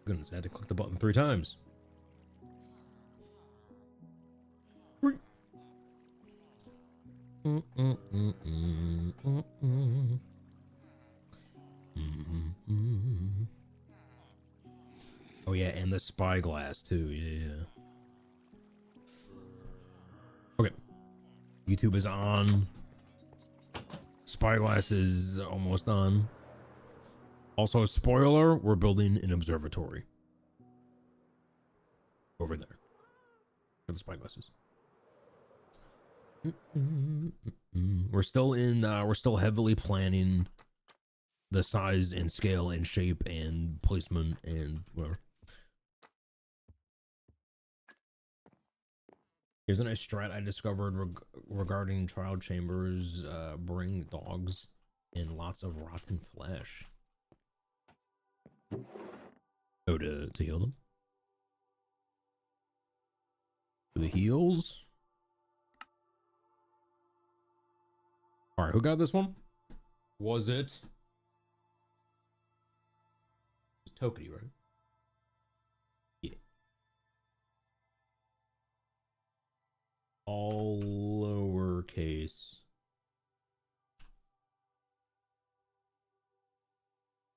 Goodness, I had to click the button 3 times. Oh yeah, and the spyglass too. Yeah. Okay. YouTube is on. Spyglass is almost on. Also, spoiler, we're building an observatory. Over there. For the spyglasses. We're still heavily planning the size and scale and shape and placement and whatever. Here's a nice strat I discovered regarding trial chambers. Bring dogs and lots of rotten flesh. Oh, to heal them? For the heals? Alright, who got this one? Was it? It's Tokity, right? Yeah. All lowercase.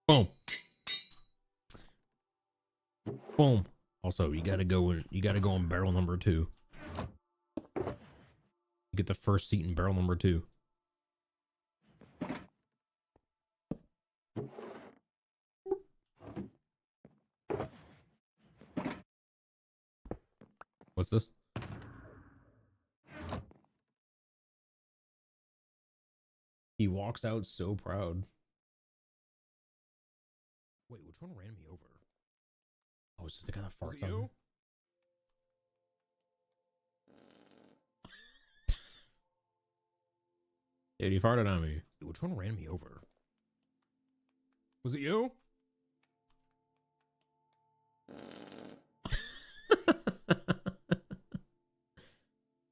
Boom. Boom. Also, you gotta go in barrel number 2. You get the first seat in barrel number 2. What's this? He walks out so proud. Wait, which one ran me over? Oh, it's just the kind of farts on you. Dude, he farted on me. Which one ran me over? Was it you?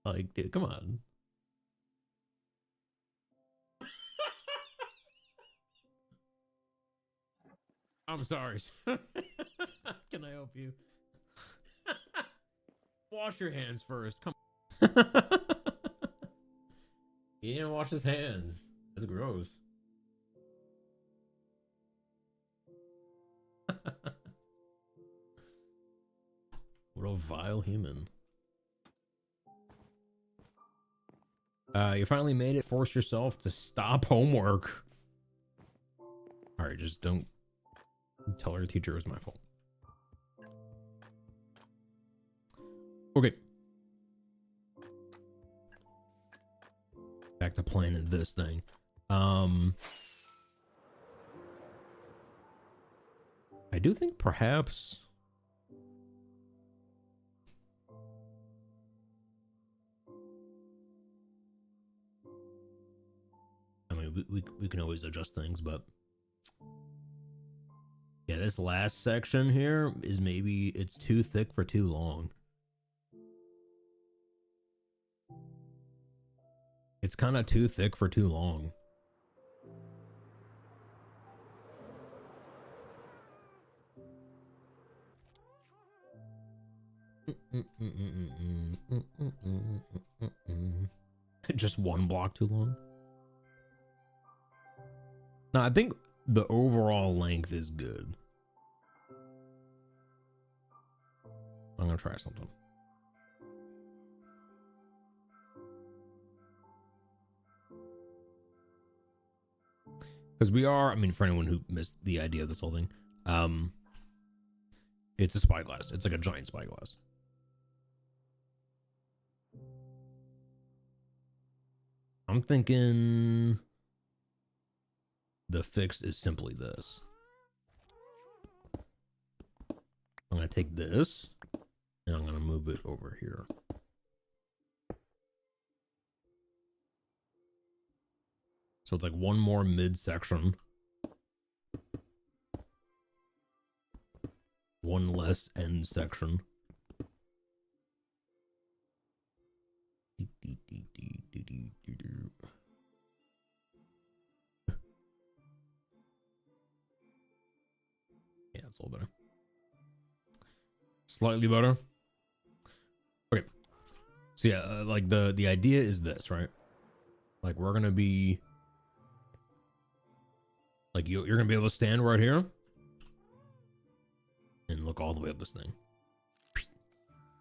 Like, dude, come on. I'm sorry. Can I help you? Wash your hands first. Come on. He didn't wash his hands. That's gross. What a vile human. You finally made it. Force yourself to stop homework. Alright, just don't tell her teacher it was my fault. Okay. Back to planning this thing. I do think perhaps I mean we can always adjust things, but yeah, this last section here is maybe it's too thick for too long. It's kind of too thick for too long. Just one block too long. No, I think the overall length is good. I'm gonna try something. Because we are, I mean, for anyone who missed the idea of this whole thing, it's a spyglass. It's like a giant spyglass. I'm thinking the fix is simply this. I'm gonna take this and I'm gonna move it over here. So it's like one more midsection. One less end section. Yeah, it's a little better. Slightly better. Okay. So yeah, like the idea is this, right? Like we're gonna be like you're gonna be able to stand right here and look all the way up this thing.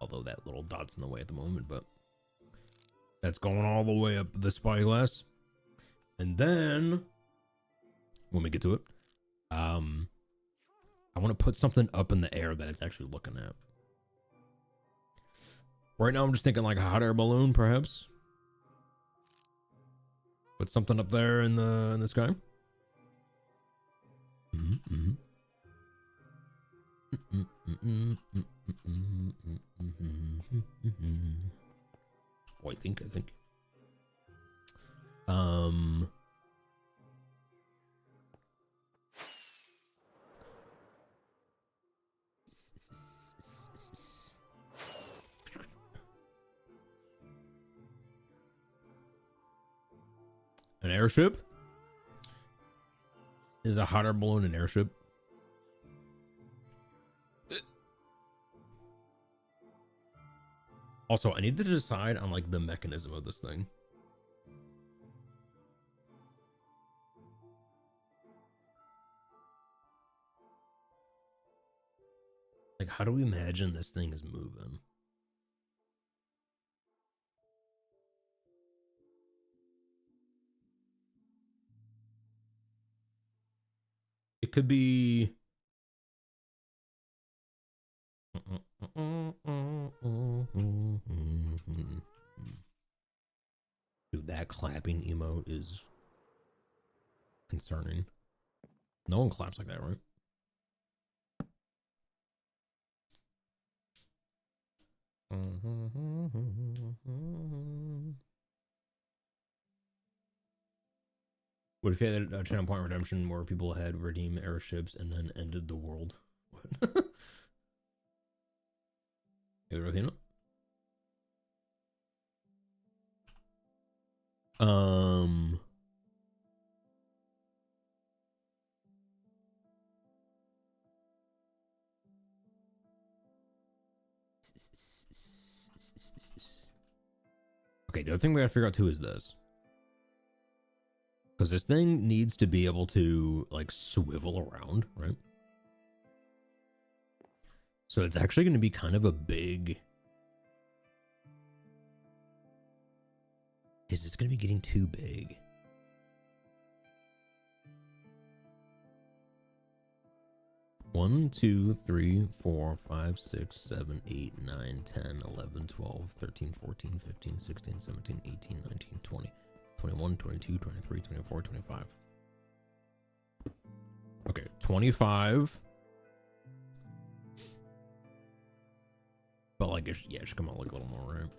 Although that little dot's in the way at the moment, but that's going all the way up the spyglass. And then when we get to it, I want to put something up in the air that it's actually looking at. Right now I'm just thinking like a hot air balloon, perhaps. Put something up there in the sky. Oh, I think. An airship? Is a hot air balloon an airship? Also, I need to decide on like the mechanism of this thing. Like, how do we imagine this thing is moving? It could be... Dude, that clapping emote is concerning. No one claps like that, right? What if you had a channel point redemption where people had redeemed airships and then ended the world? What? You really know? Okay, the other thing we gotta figure out too is this. Because this thing needs to be able to, like, swivel around, right? So it's actually going to be kind of a big... Is this going to be getting too big? One, 2, 3, 4, 5, 6, 7, 8, 9, 10, 11, 12, 13, 14, 15, 16, 17, 18, 19, 20, 21, 22, 23, 24, 25. Okay, 25. But like, yeah, it should come out like a little more, right?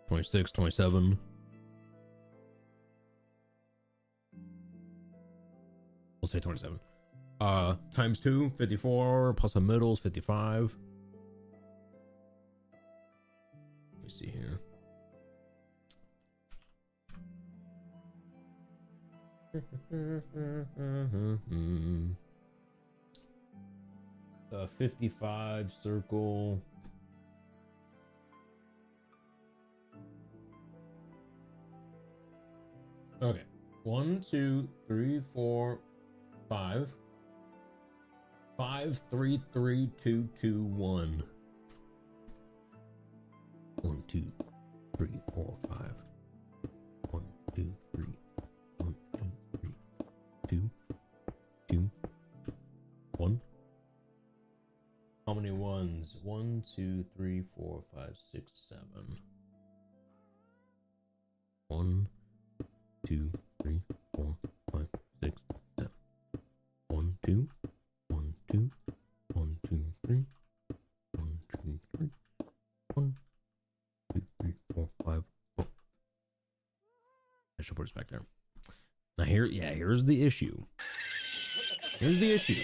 26, 27. We'll say 27. Times 2, 54, plus a middle is 55. Let me see here. 55 circle. Okay. 1, 2, 3, 4, 5. 5, 3, 3, 2, 2, 1. 1, 2, 3, 4, 5. 1, 2, 3. 1, 2, 3. 2, 2, 1. How many ones? 1, 2, 3, 4, 5, 6, 7. 1, 2, 3, 4, 5, 6, 7. 1, 2. 1, 2. 1, 2, 3. 1, 2, 3. 1, 2, 3, 4, 5. Oh. I should put us back there. Now here's the issue. Here's the issue.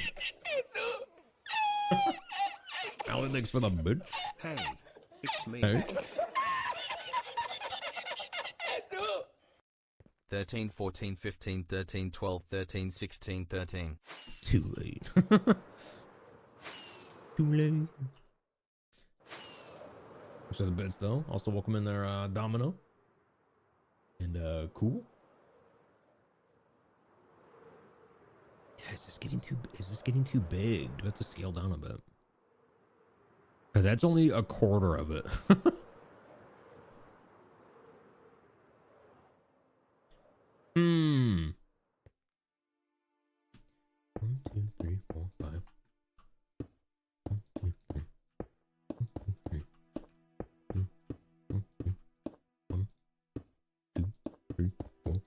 Alan, thanks for the bitch. Hey, it's me. Hey. 13, 14, 15, 13, 12, 13, 16, 13. Too late. Too late. Thanks for the bits though. Also welcome in there, Domino. And cool. Yeah, is this getting too big? Do I have to scale down a bit? Because that's only a quarter of it. Hmm. 1, 2, 3, 4, 5. 1, 2, 3. 1, 2, 3. 2, 1, 2, 1, 2, 3, 4,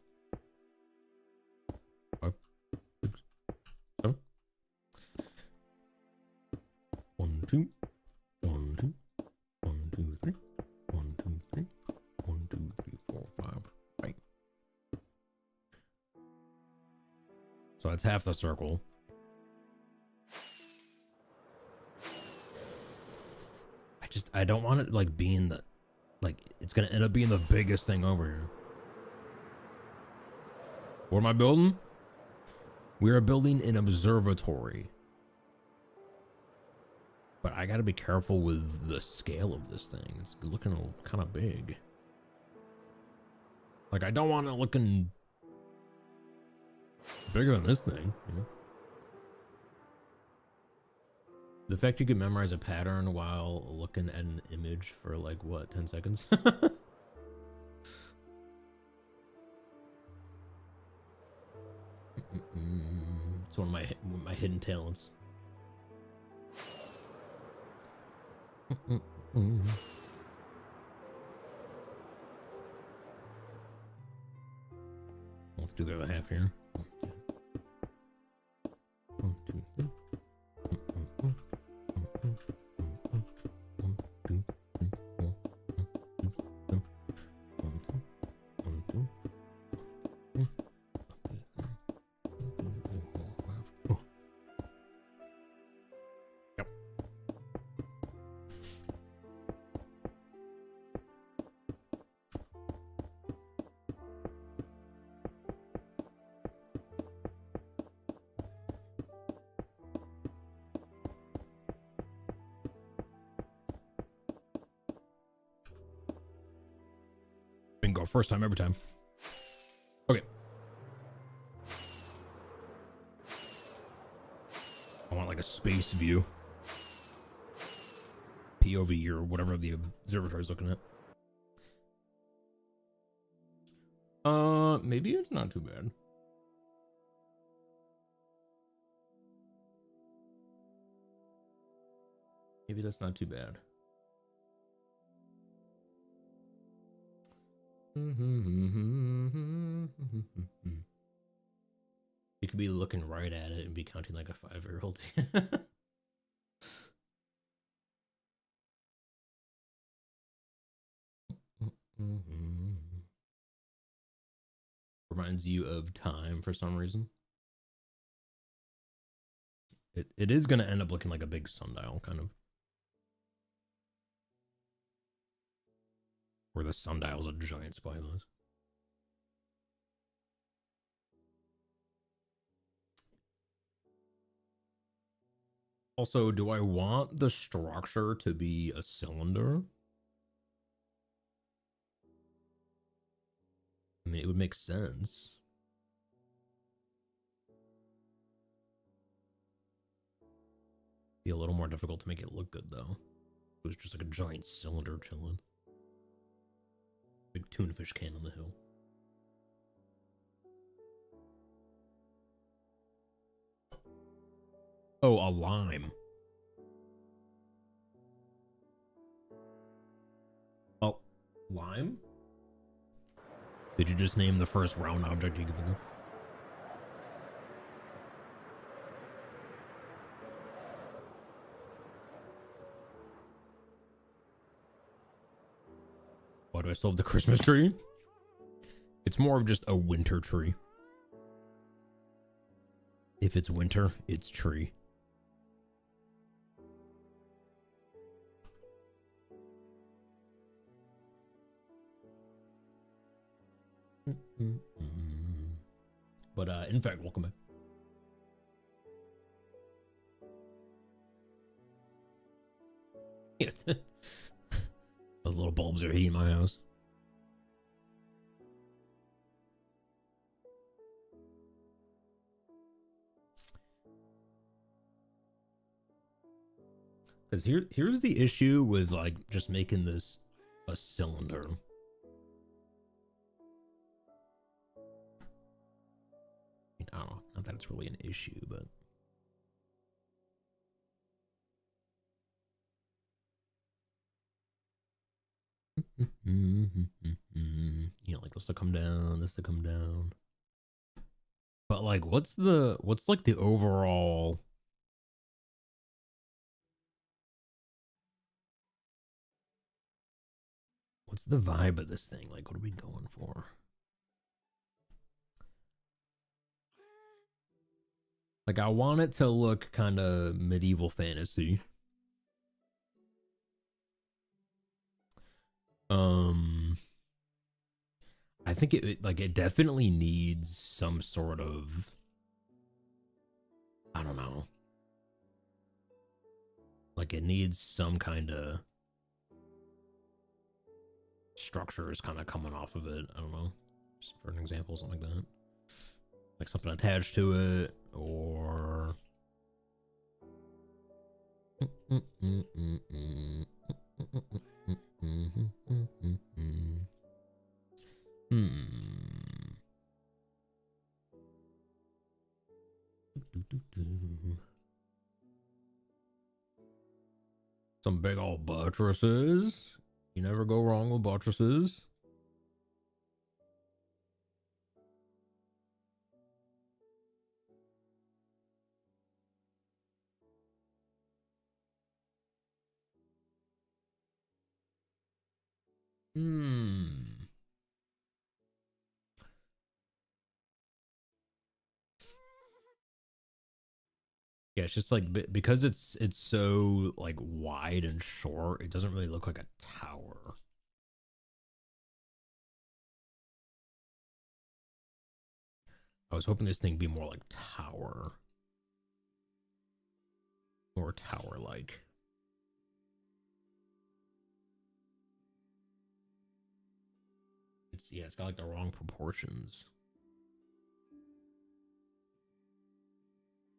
5, 6, 7. 1, 2, 1, 2, 1, 2, 3, 1, 2, 3, 1, 2, 3, 4, 5. Right. So that's half the circle. I don't want it like being the, like it's gonna end up being the biggest thing over here. What am I building? We are building an observatory. But I gotta be careful with the scale of this thing. It's looking kind of big. Like I don't want it looking bigger than this thing, you know? The fact you can memorize a pattern while looking at an image for like what, 10 seconds? It's one of my hidden talents. Let's do the other half here. 1, 2, 3. 1, 2, 3, 4, 5, 6, 7. 1, 2, 1, 2, 3. 1, 2, 3, 4, 5. Oh. Yep. Bingo, first time every time. Okay. I want like a space view. POV or whatever the observatory is looking at. Maybe it's not too bad. Maybe that's not too bad. You could be looking right at it and be counting like a 5-year-old. Reminds you of time for some reason. It is going to end up looking like a big sundial, kind of. Where the sundial's a giant spyglass. Also, do I want the structure to be a cylinder? I mean, it would make sense. Be a little more difficult to make it look good, though. It was just like a giant cylinder chilling. Big tuna fish can on the hill. Oh, a lime. Oh, lime? Did you just name the first round object you could think of? Why do I still have the Christmas tree? It's more of just a winter tree. If it's winter, it's tree. But in fact, welcome back. bulbs are heating my house. Because here's the issue with like just making this a cylinder. I don't know, not that it's really an issue, but you know, like this to come down, this to come down. But like, what's like the overall? What's the vibe of this thing? Like, what are we going for? Like, I want it to look kind of medieval fantasy. I think it definitely needs some sort of, I don't know. Like, it needs some kind of structures kind of coming off of it. I don't know. Just for an example, something like that. Like something attached to it, or some big old buttresses. You never go wrong with buttresses. Yeah, it's just like because it's so like wide and short, it doesn't really look like a tower. I was hoping this thing would be more like tower. Or tower-like. It's got like the wrong proportions.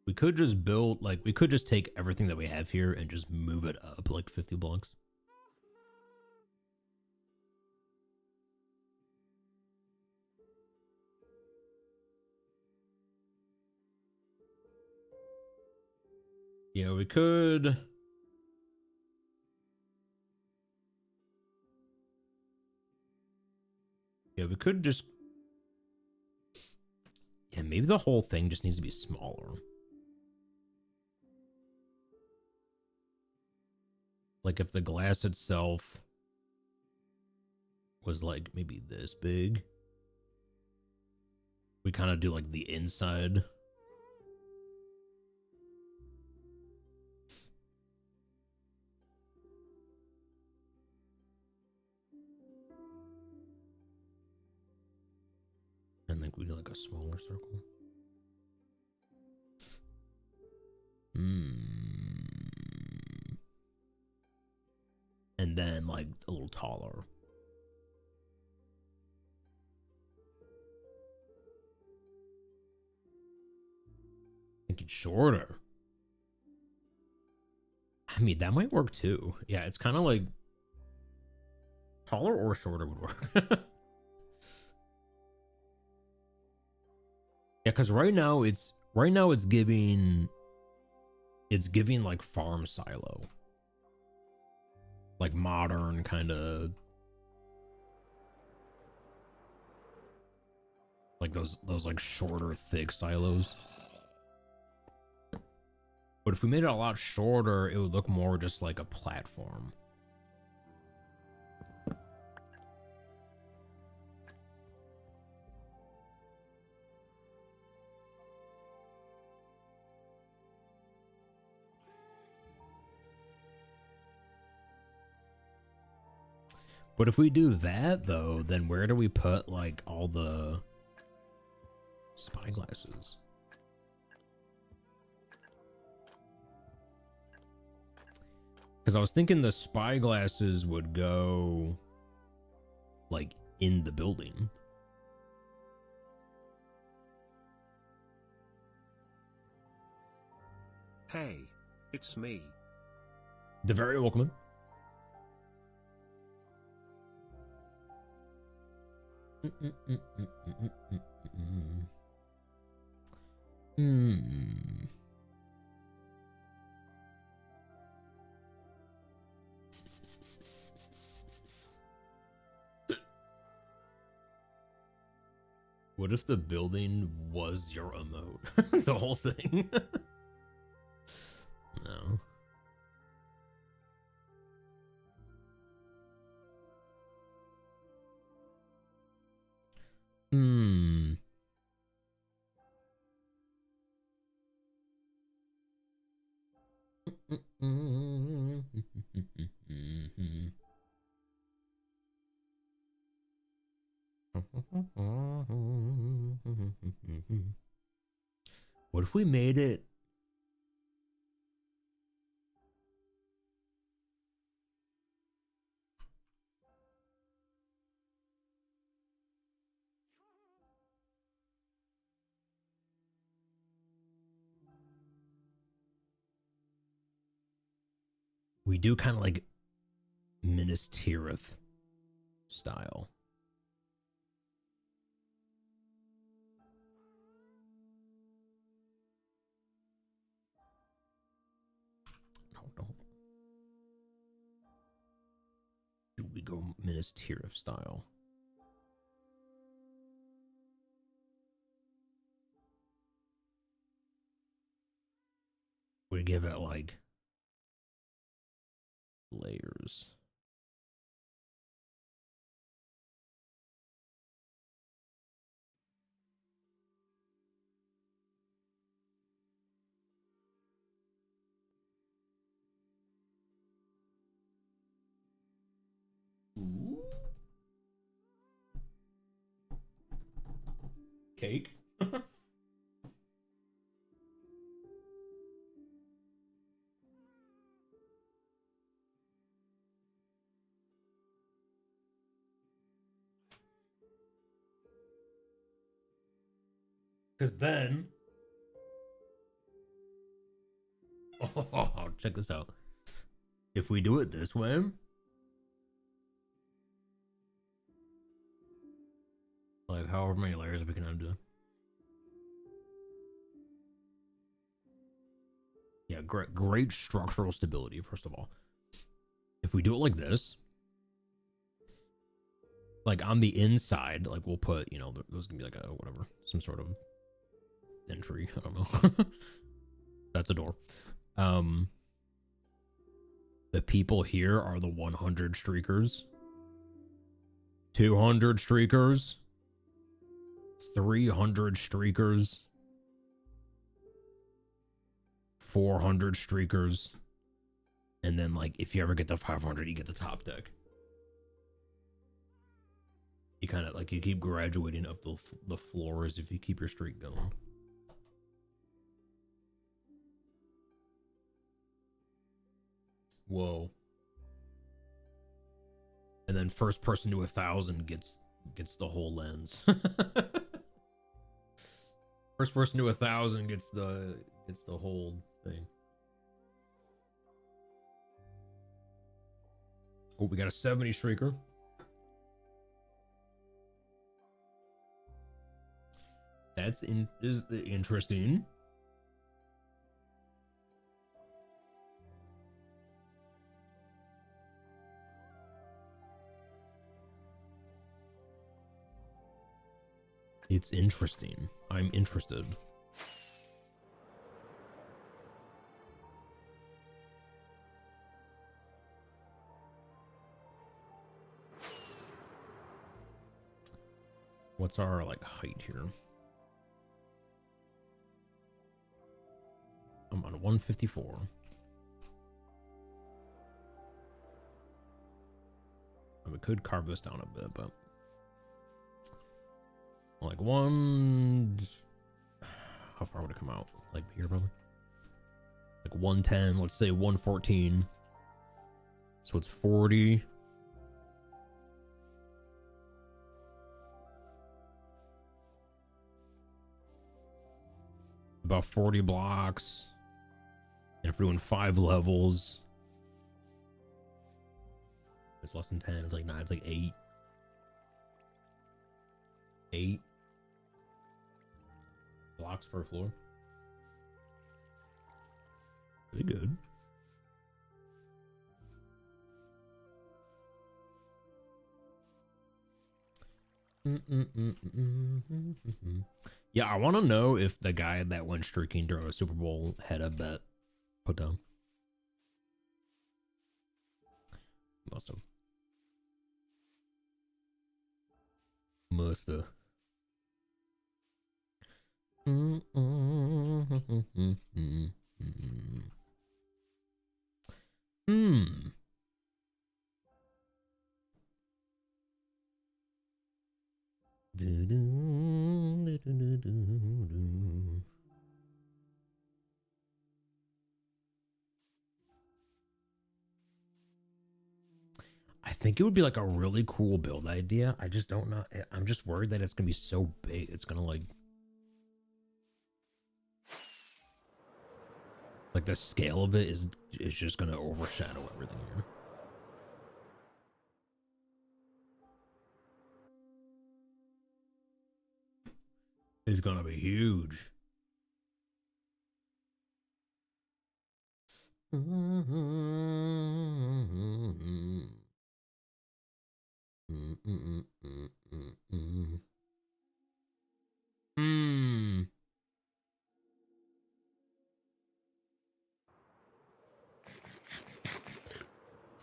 We could just build, like, we could just take everything that we have here and just move it up like 50 blocks. Yeah, we could. Yeah, we could just. Yeah, maybe the whole thing just needs to be smaller. Like if the glass itself was like maybe this big, we kind of do like the inside. And then we do like a smaller circle. And then like a little taller. Make it shorter. I mean, that might work too. Yeah, it's kind of like taller or shorter would work. Yeah, because right now it's giving like farm silo. Like modern kind of like those like shorter thick silos. But if we made it a lot shorter, it would look more just like a platform. But if we do that though, then where do we put like all the spyglasses? Because I was thinking the spyglasses would go like in the building. Hey, it's me. The very welcome. What if the building was your emote? The whole thing? No. Hmm. What if we made it? We do kind of like Minas Tirith style. No. Do we go Minas Tirith style? We give it like layers. Ooh. Cake. Because then, oh, check this out. If we do it this way, like however many layers we can undo. Yeah, great structural stability, first of all. If we do it like this, like on the inside, like we'll put, you know, there's gonna be like a whatever, some sort of entry. I don't know. That's a door. The people here are the 100 streakers, 200 streakers, 300 streakers, 400 streakers, and then like if you ever get to 500, you get the top deck. You kind of like you keep graduating up the floors if you keep your streak going. Whoa. And then first person to 1,000 gets the whole lens. First person to 1,000 gets the whole thing. Oh, we got a 70 streaker. That's is interesting. It's interesting. I'm interested. What's our like height here? I'm on 154. We could carve this down a bit, but like how far would it come out? Like here, probably. Like 110. Let's say 114. So it's 40. about 40 blocks. And if we're doing 5 levels, it's less than 10. It's like 9. It's like 8. 8 blocks per floor. Pretty good. Yeah, I want to know if the guy that went streaking during the Super Bowl had a bet put down. Must have. Must have. I think it would be like a really cool build idea. I just don't know. I'm just worried that it's gonna be so big. It's gonna like the scale of it is just gonna overshadow everything here. It's gonna be huge.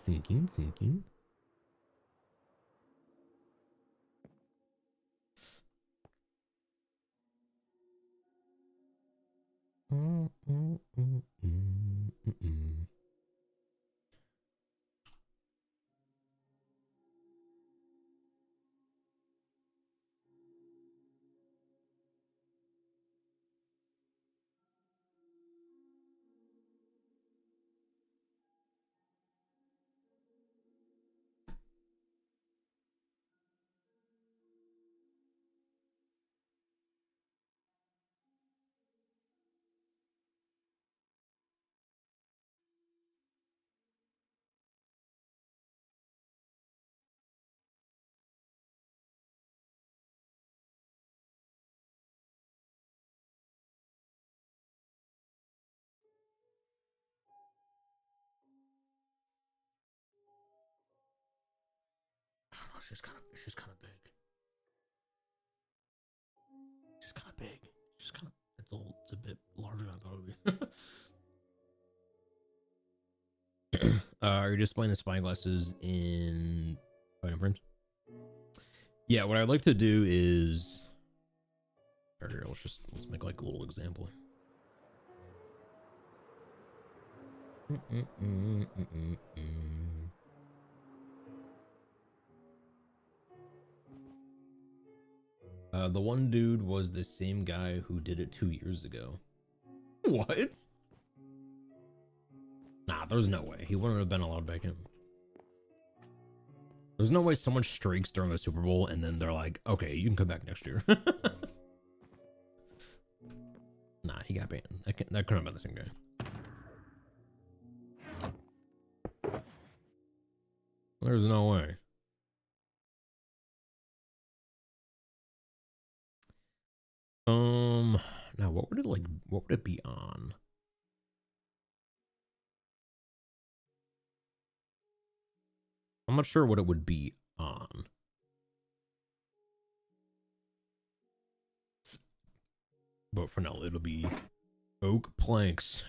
Thinking. It's just kind of big. It's kind of big. It's a bit larger than I thought it would be. Are you displaying the spyglasses in item frames? Yeah, what I'd like to do is, here, let's make like a little example. The one dude was the same guy who did it 2 years ago. What? Nah, there's no way. He wouldn't have been allowed back in. There's no way someone streaks during the Super Bowl and then they're like, okay, you can come back next year. Nah, he got banned. That couldn't have been the same guy. There's no way. Now what would it be on? I'm not sure what it would be on. But for now, it'll be oak planks.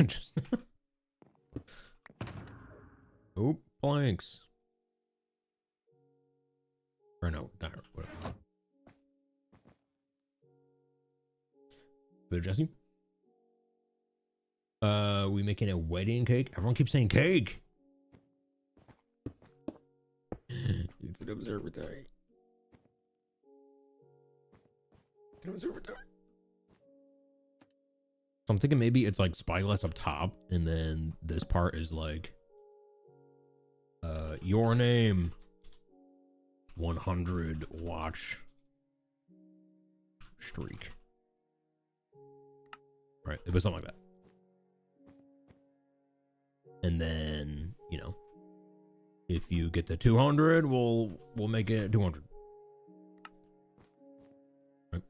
Oak planks. Or no, not whatever. But Jesse? We making a wedding cake? Everyone keeps saying cake. It's an observatory. It's an observatory. So I'm thinking maybe it's like spyglass up top, and then this part is like, your name, 100 watch streak. right? It was something like that. And then, you know, if you get to 200, we'll make it 200. Right?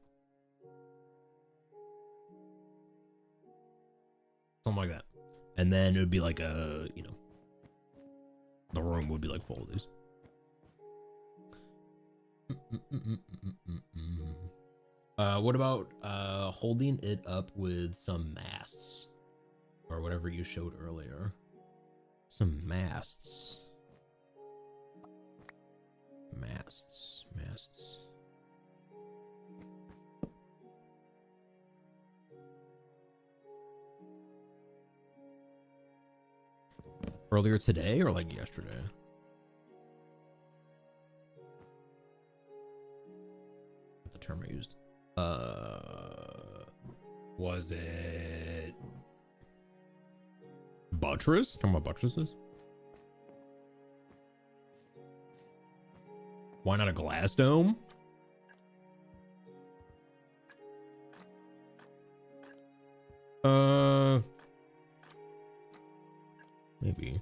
Something like that. And then it would be like a, you know, the room would be like full of these. What about holding it up with some masts or whatever you showed earlier? Some masts. Masts. Earlier today or like yesterday? The term I used. Was it buttress? Talking about buttresses? Why not a glass dome? Maybe.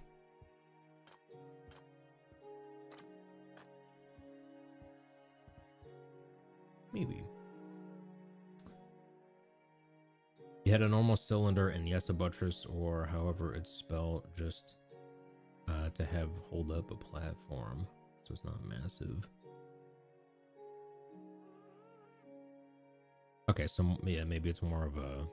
Maybe. You had a normal cylinder and yes, a buttress, or however it's spelled, just to have hold up a platform, so it's not massive. Okay, so yeah, maybe it's more of a.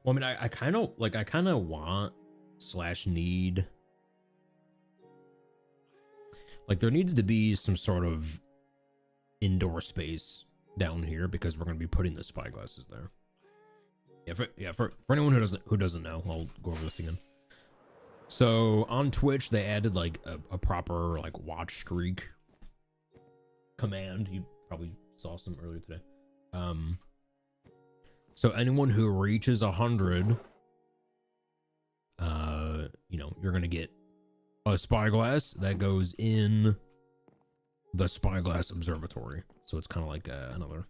Well, I mean, I kind of want / need. Like, there needs to be some sort of indoor space down here because we're going to be putting the spyglasses there. For anyone who doesn't know, I'll go over this again. So on Twitch, they added like a proper like watch streak command. You probably saw some earlier today. So anyone who reaches 100, you know, you're gonna get a spyglass that goes in the spyglass observatory. So it's kind of like another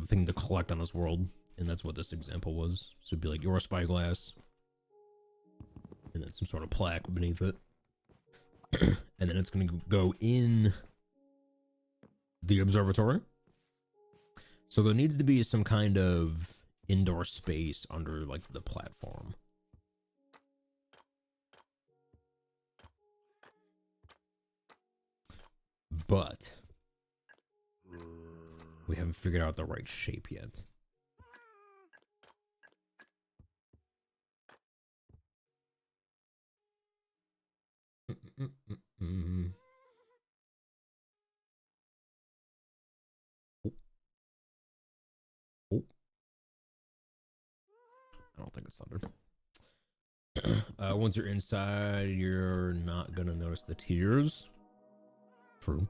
thing to collect on this world, and that's what this example was. So it'd be like your spyglass, and then some sort of plaque beneath it, and then it's gonna go in the observatory. So there needs to be some kind of indoor space under like the platform. But we haven't figured out the right shape yet. I don't think it's thunder. Once you're inside, you're not gonna notice the tears. True.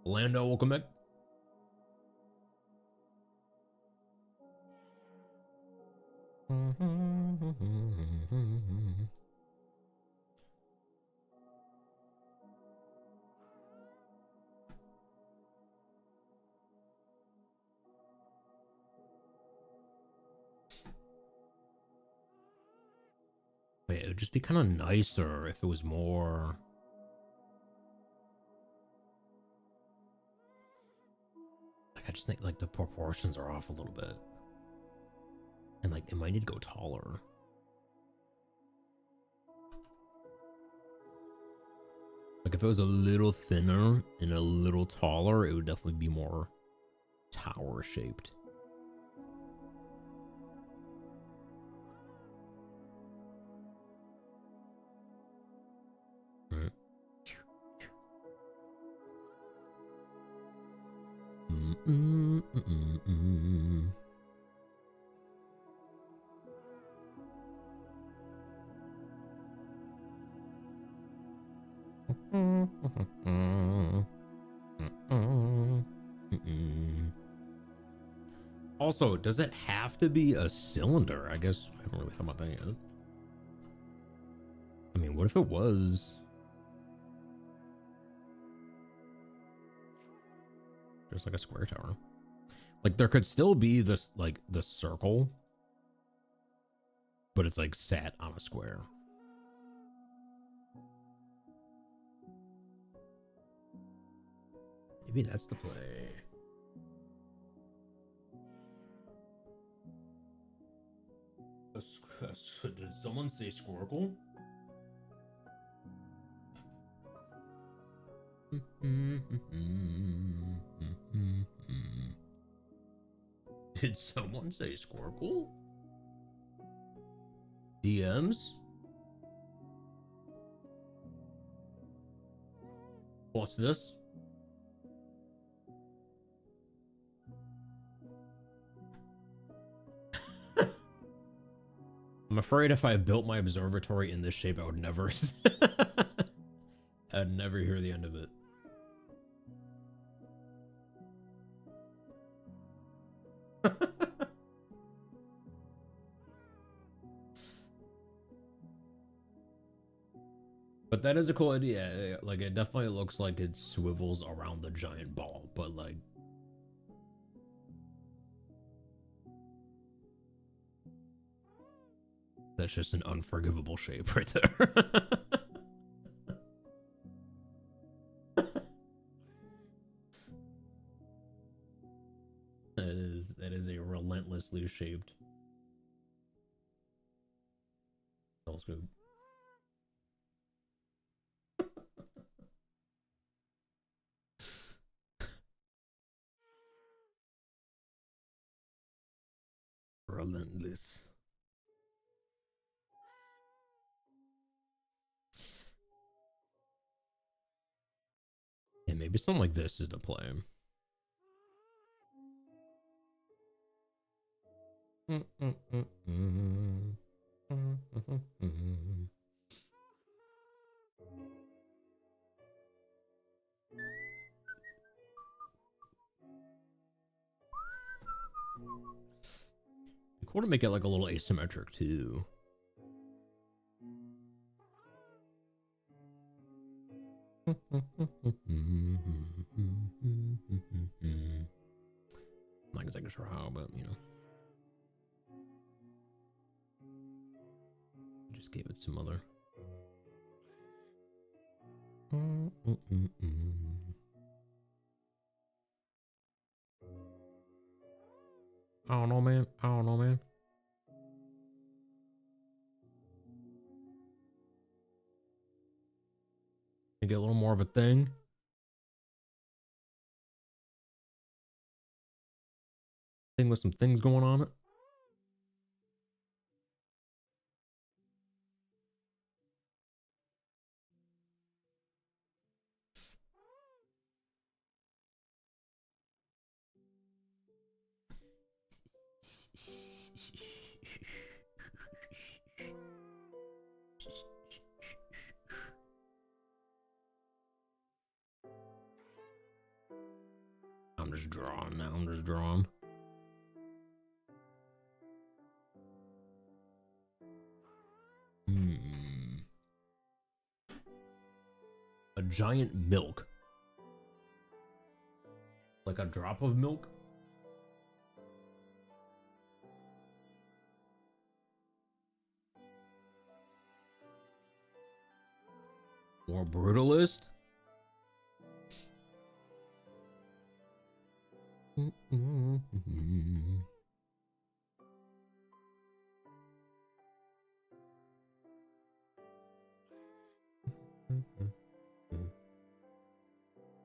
Lando, welcome back. Wait, it would just be kind of nicer if it was more. Like, I just think like the proportions are off a little bit. And like it might need to go taller. Like if it was a little thinner and a little taller, it would definitely be more tower shaped. Right. Also, does it have to be a cylinder? I guess I haven't really thought about that yet. I mean, what if it was just like a square tower? Like there could still be this, like the circle, but it's like sat on a square. Maybe that's the play. Did someone say Squircle? Did someone say Squircle? DMs? What's this? I'm afraid if I built my observatory in this shape, I would never I'd never hear the end of it. But that is a cool idea. Like, it definitely looks like it swivels around the giant ball, but like, that's just an unforgivable shape right there. That is a relentlessly shaped telescope. Relentless. Yeah, maybe something like this is the play. Cool to make it like a little asymmetric too. I'm not exactly sure how, but you know, just gave it some other. I don't know, man. I don't know, man. Get a little more of a thing. Thing with some things going on it. I'm just drawing now. I'm just drawing. A giant milk. Like a drop of milk? More brutalist?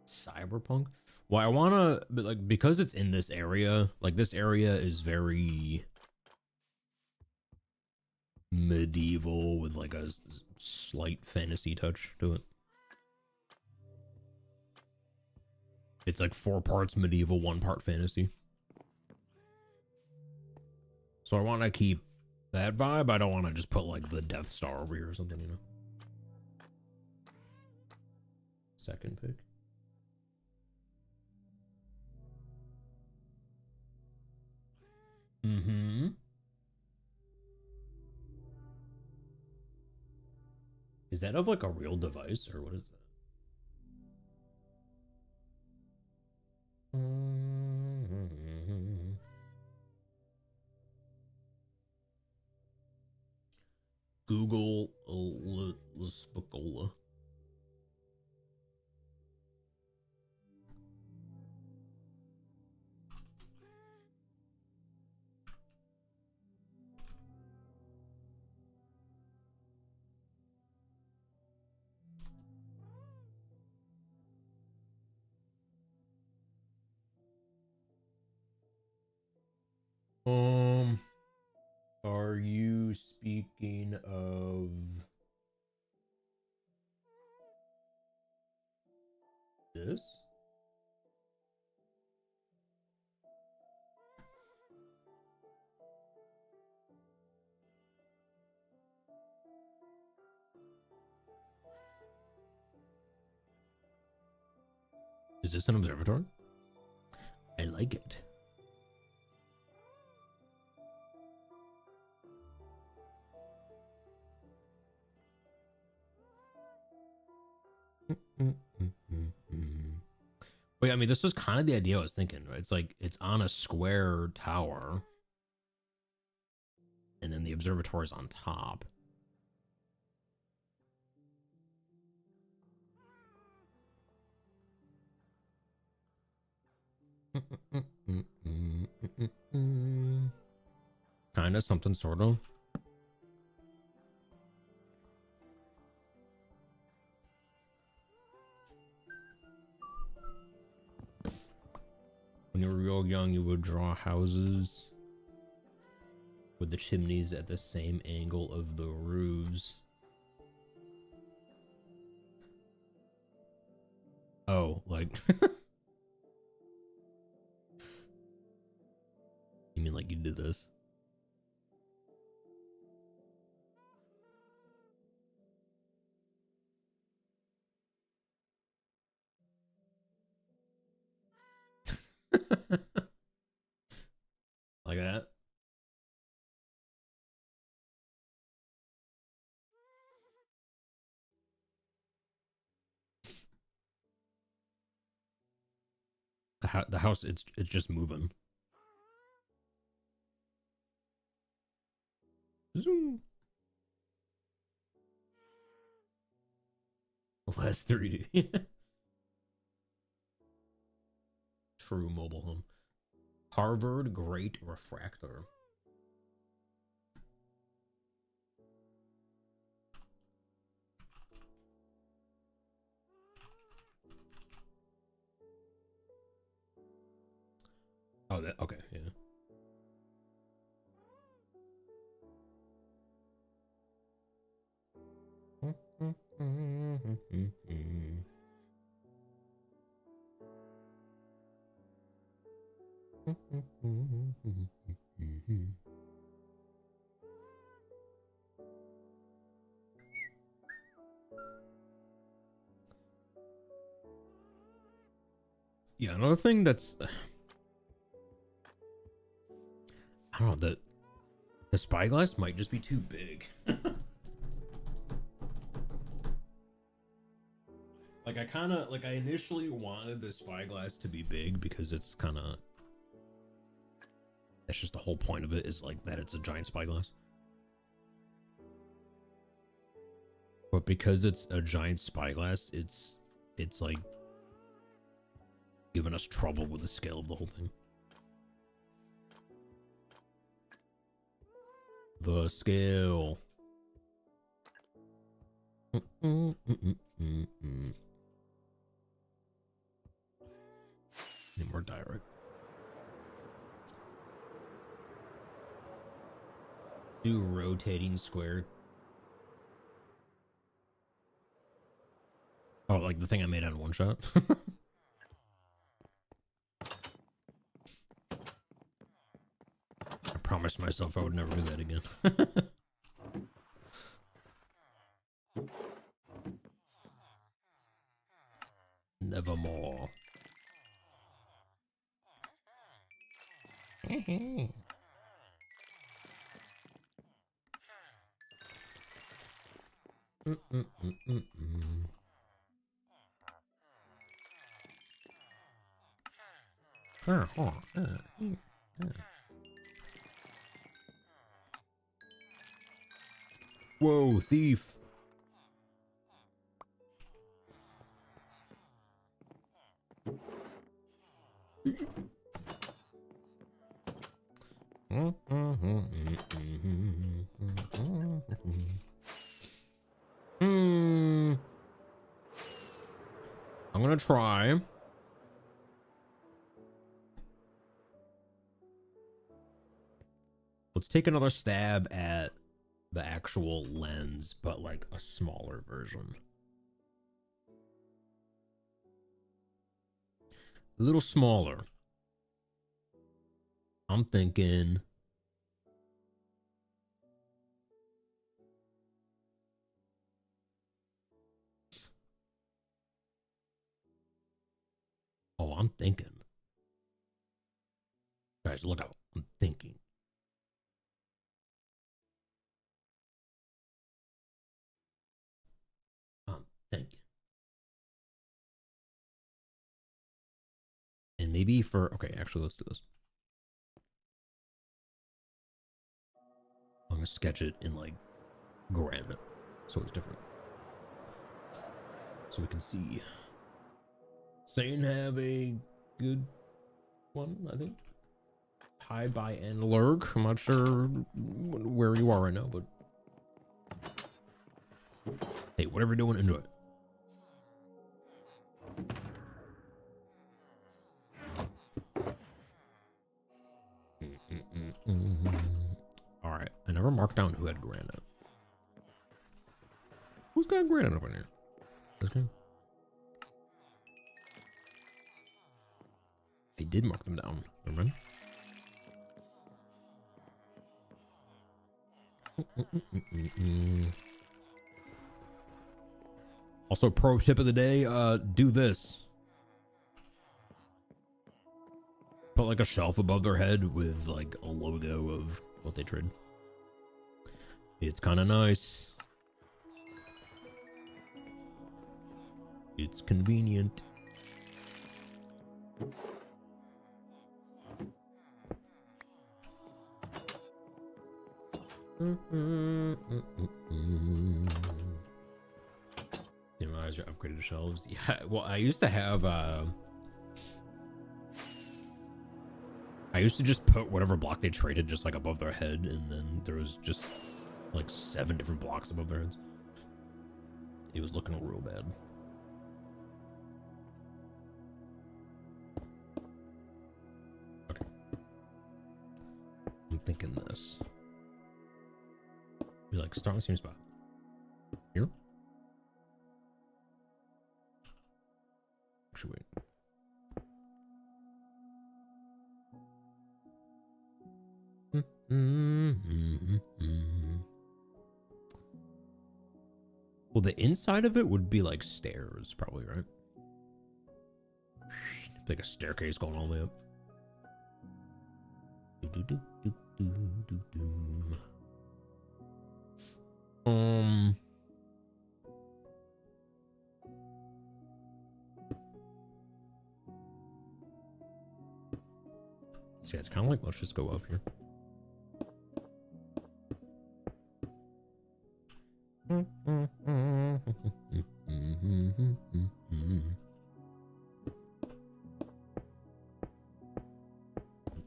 Cyberpunk? Well, I wanna, but like, because it's in this area, like this area is very medieval with like a slight fantasy touch to it. It's like 4 parts medieval, 1 part fantasy. So I want to keep that vibe. I don't want to just put like the Death Star over here or something, you know. Second pick. Mm-hmm. Is that of like a real device or what is that? Google Spicola. Are you speaking of this? Is this an observatory? I like it. Wait, I mean, this was kind of the idea I was thinking, right? It's like it's on a square tower, and then the observatory is on top. Kind of something, sort of. When you were real young, you would draw houses with the chimneys at the same angle of the roofs. Oh, like you mean like you did this? Like that? The house, it's just moving. Zoom. Less 3D. True mobile home. Harvard Great Refractor. Oh, that okay, yeah. Yeah, another thing that's I don't know, the spyglass might just be too big. Like I initially wanted the spyglass to be big because it's kind of that's just the whole point of it is like that it's a giant spyglass. But because it's a giant spyglass, it's like giving us trouble with the scale of the whole thing. The scale. Need more direct. Do rotating square. Oh, like the thing I made out of one shot. I promised myself I would never do that again. Nevermore. Whoa, thief. I'm gonna try. Let's take another stab at the actual lens, but like a smaller version. A little smaller. I'm thinking. Oh, I'm thinking. Guys, look out. I'm thinking. I'm thinking. And maybe for. Okay, actually, let's do this. I'm gonna sketch it in like granite so it's different. So we can see. Sane have a good one, I think. Hi, bye, and lurk. I'm not sure where you are right now, but hey, whatever you're doing, enjoy it. All right, I never marked down who had granite. Who's got granite up in here? This guy. I did mark them down. Never mind. Also, pro tip of the day, do this. Put like a shelf above their head with like a logo of what they trade. It's kind of nice. It's convenient. Minimize your upgraded shelves. Yeah, well, I used to have I used to just put whatever block they traded just like above their head, and then there was just like 7 different blocks above their heads. It was looking real bad. Okay. I'm thinking this. Be like, start on the same spot. Here? Actually, wait. Well, the inside of it would be like stairs, probably, right? Like a staircase going all the way up. So yeah, it's kind of like, let's just go up here. I'm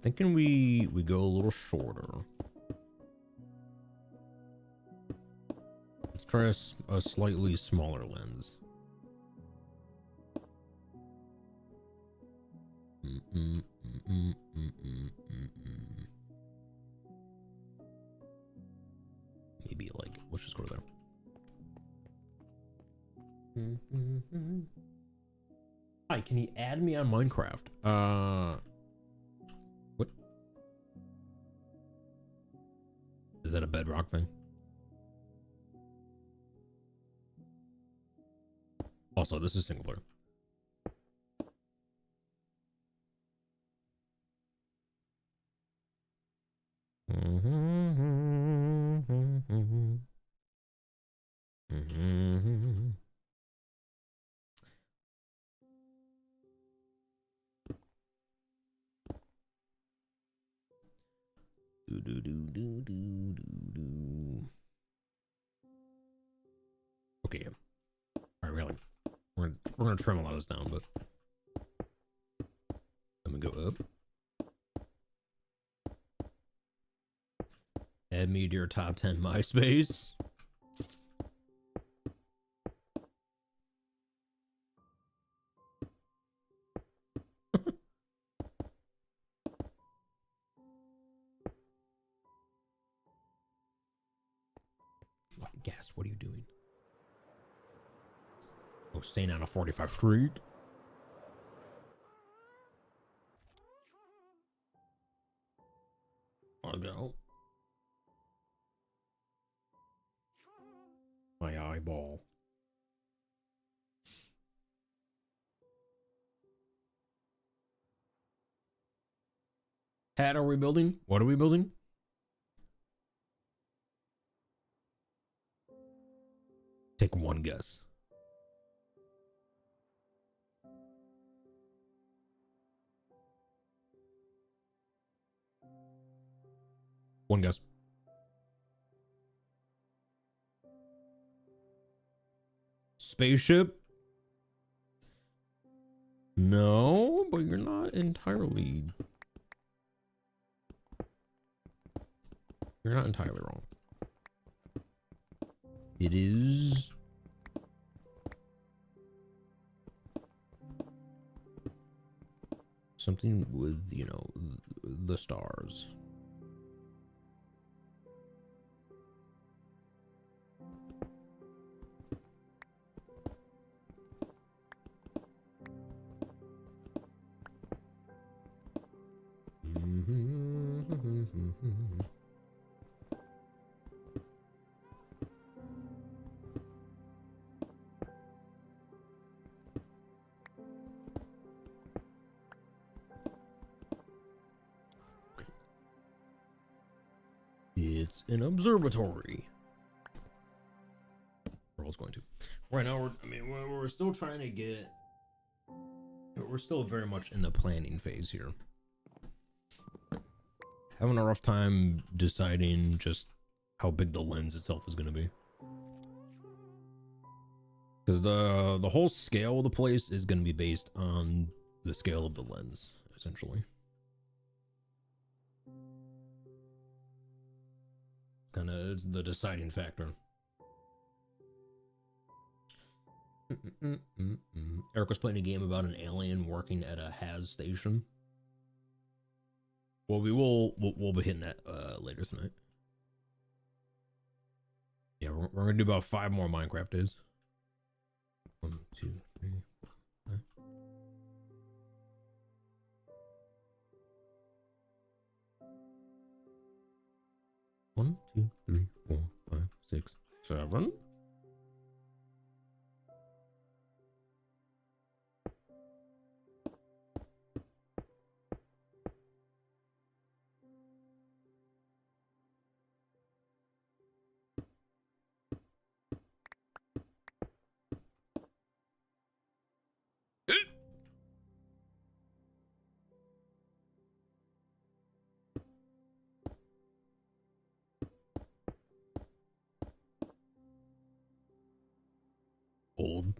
thinking we go a little shorter. Let's try a slightly smaller lens. Maybe like, let's just go there. Hi, can you add me on Minecraft? What? Is that a bedrock thing? Also, this is single player. Mm-hmm. Do do do do do do do. Okay. All right, really. We're gonna trim a lot of this down, but let me go up. Add me to your top 10 MySpace. Gas, what are you doing? Oh, staying out of 45th Street. I'll go. My eyeball. Hat are we building? What are we building? Take one guess. One guess. Spaceship? No, but you're not entirely... You're not entirely wrong. It is... something with, you know, the stars. It's an observatory. We're going to. Right now, we're still trying to get. We're still very much in the planning phase here. Having a rough time deciding just how big the lens itself is going to be. Because the whole scale of the place is going to be based on the scale of the lens, essentially. Kind of is the deciding factor. Eric was playing a game about an alien working at a Haz station. Well, we'll be hitting that later tonight. Yeah, we're gonna do about 5 more Minecraft days. 1, 2, 3, 4, 5. One, 2, 3, 4, 5, 6, 7. Old.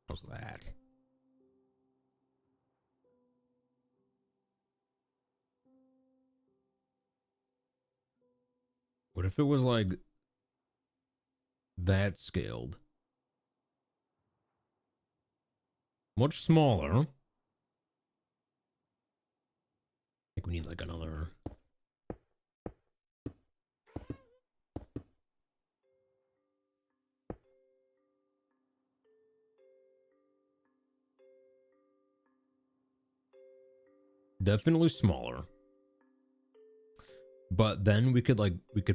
How's that? What if it was like that scaled? Much smaller. I think we need like another. Definitely smaller. But then we could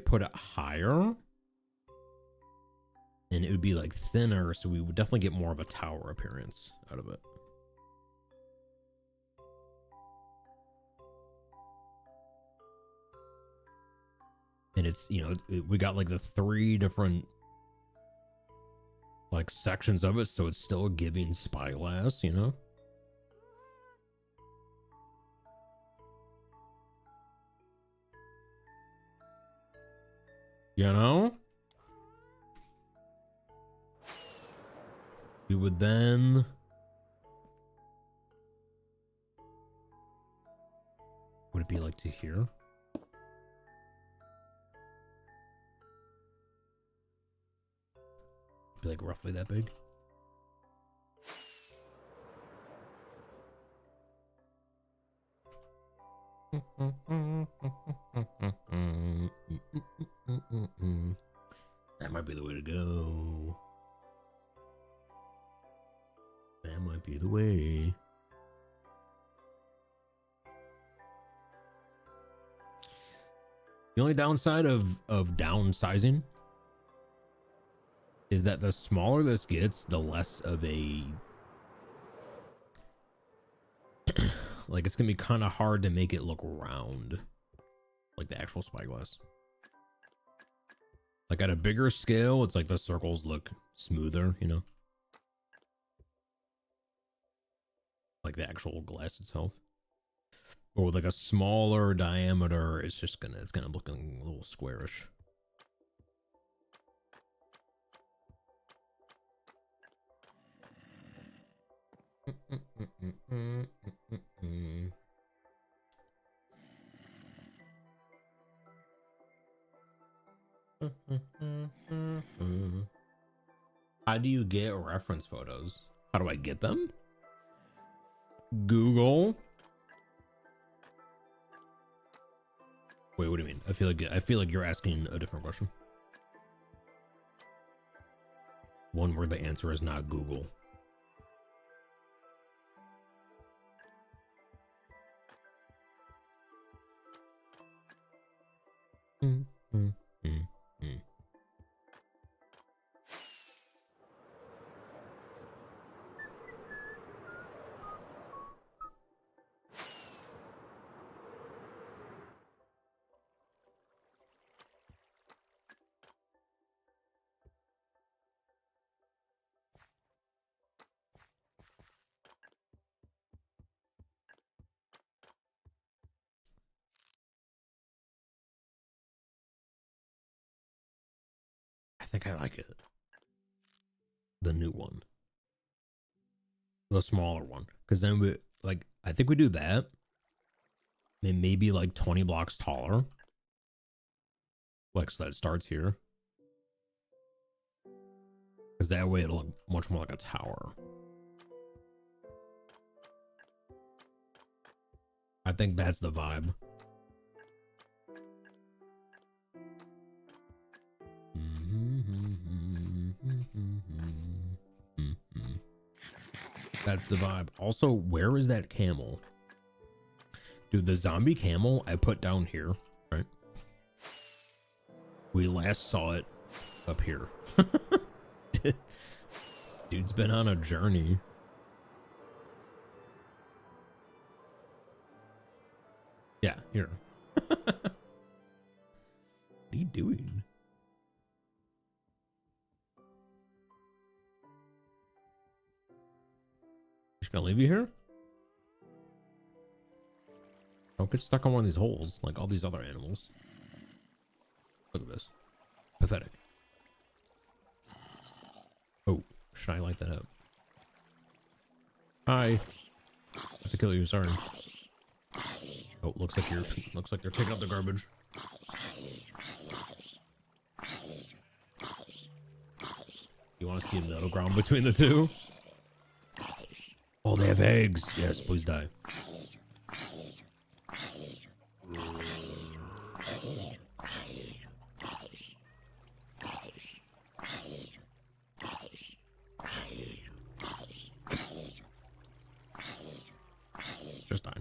put it higher. and it would be like thinner, so we would definitely get more of a tower appearance out of it. And it's, you know, we got like the 3 different like sections of it, so it's still giving spyglass, you know. You know? We would then would it be like to here? Be like roughly that big. That might be the way to go. That might be the way. The only downside of downsizing is that the smaller this gets, the less of a like it's gonna be kind of hard to make it look round, like the actual spyglass. Like at a bigger scale, it's like the circles look smoother, you know, like the actual glass itself. Or with like a smaller diameter, it's gonna look a little squarish. How do you get reference photos? How do I get them? Google. Wait, what do you mean? I feel like you're asking a different question. One where the answer is not Google. I think I like it. The new one. The smaller one. Because then we, like, I think we do that. Maybe like 20 blocks taller. Like, so that starts here. Because that way it'll look much more like a tower. I think that's the vibe. That's the vibe. Also, where is that camel? Dude, the zombie camel I put down here, right? We last saw it up here. Dude's been on a journey. Yeah, here. What are you doing? Just gonna leave you here? Don't get stuck on one of these holes like all these other animals. Look at this. Pathetic. Oh, should I light that up? Hi. I have to kill you, sorry. Oh, looks like they're taking out the garbage. You want to see a middle ground between the two? Oh, they have eggs. Yes, please die. Just die.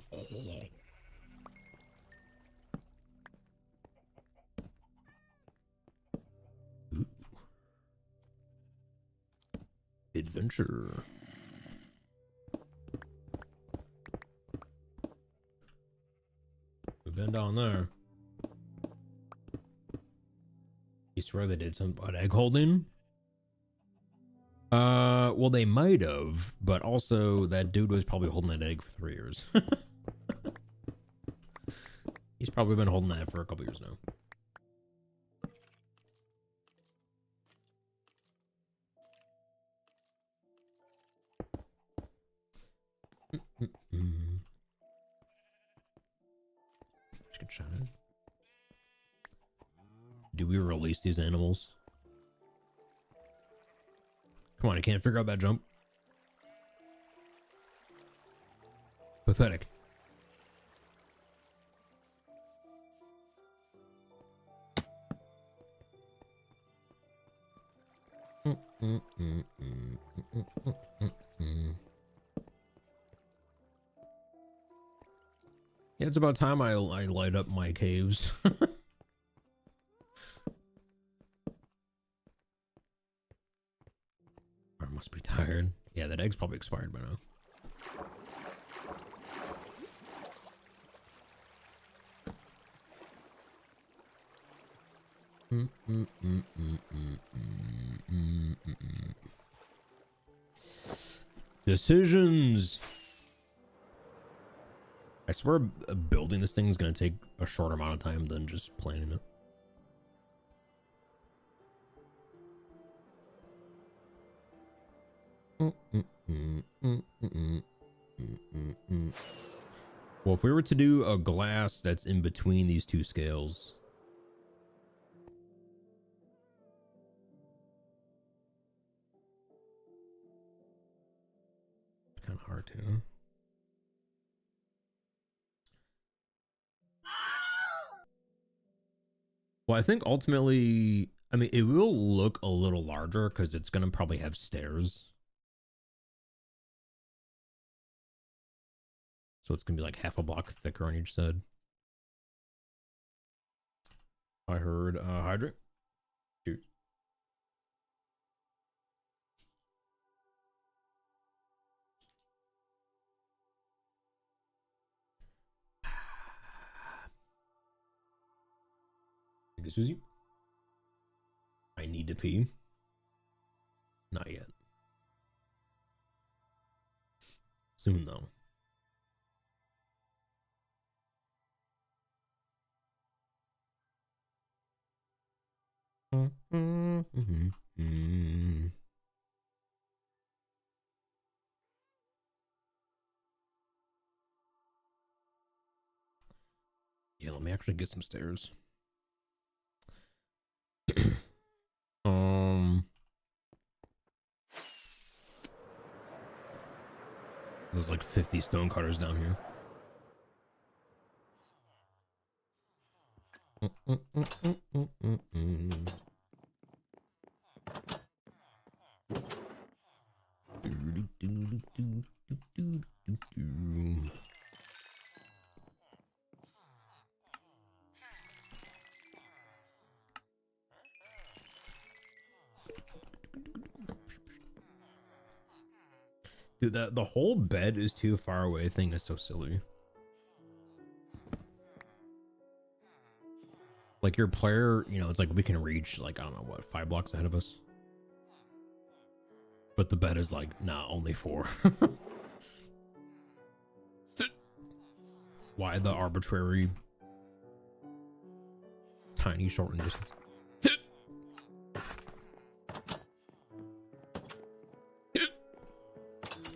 Ooh. adventure. We've been down there. You swear they did something about egg holding? Well, they might have, but also that dude was probably holding that egg for 3 years. He's probably been holding that for a couple years now. Good shot. Do we release these animals? Come on, I can't figure out that jump. Pathetic. Yeah, it's about time I light up my caves. I must be tired. Yeah, that egg's probably expired by now. Decisions. I swear building this thing is going to take a shorter amount of time than just planning it. Well, if we were to do a glass that's in between these two scales. It's kind of hard to. Well, I think ultimately, I mean, it will look a little larger because it's going to probably have stairs. So it's going to be like half a block thicker on each side. I heard hydrate. Shoot. Susie, I need to pee. Not yet. Soon though. Yeah, let me actually get some stairs. There's like 50 stone cutters down here. Dude, the whole bed is too far away thing is so silly. Like your player, you know, it's like we can reach like, I don't know what, 5 blocks ahead of us. But the bed is like, nah, only 4. Why the arbitrary tiny shortened distance?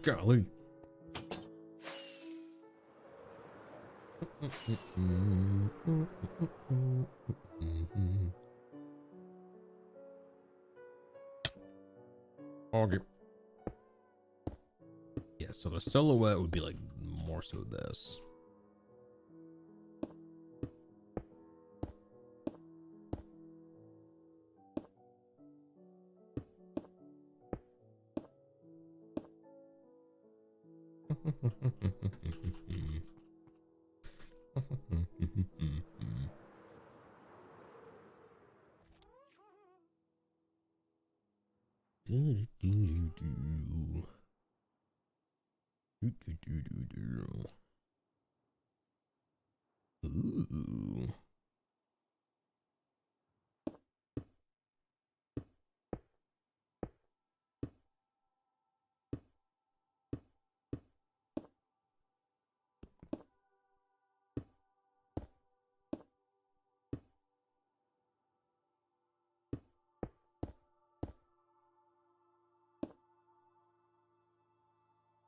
Golly. Okay. Yeah, so the silhouette would be like more so this. Ooh.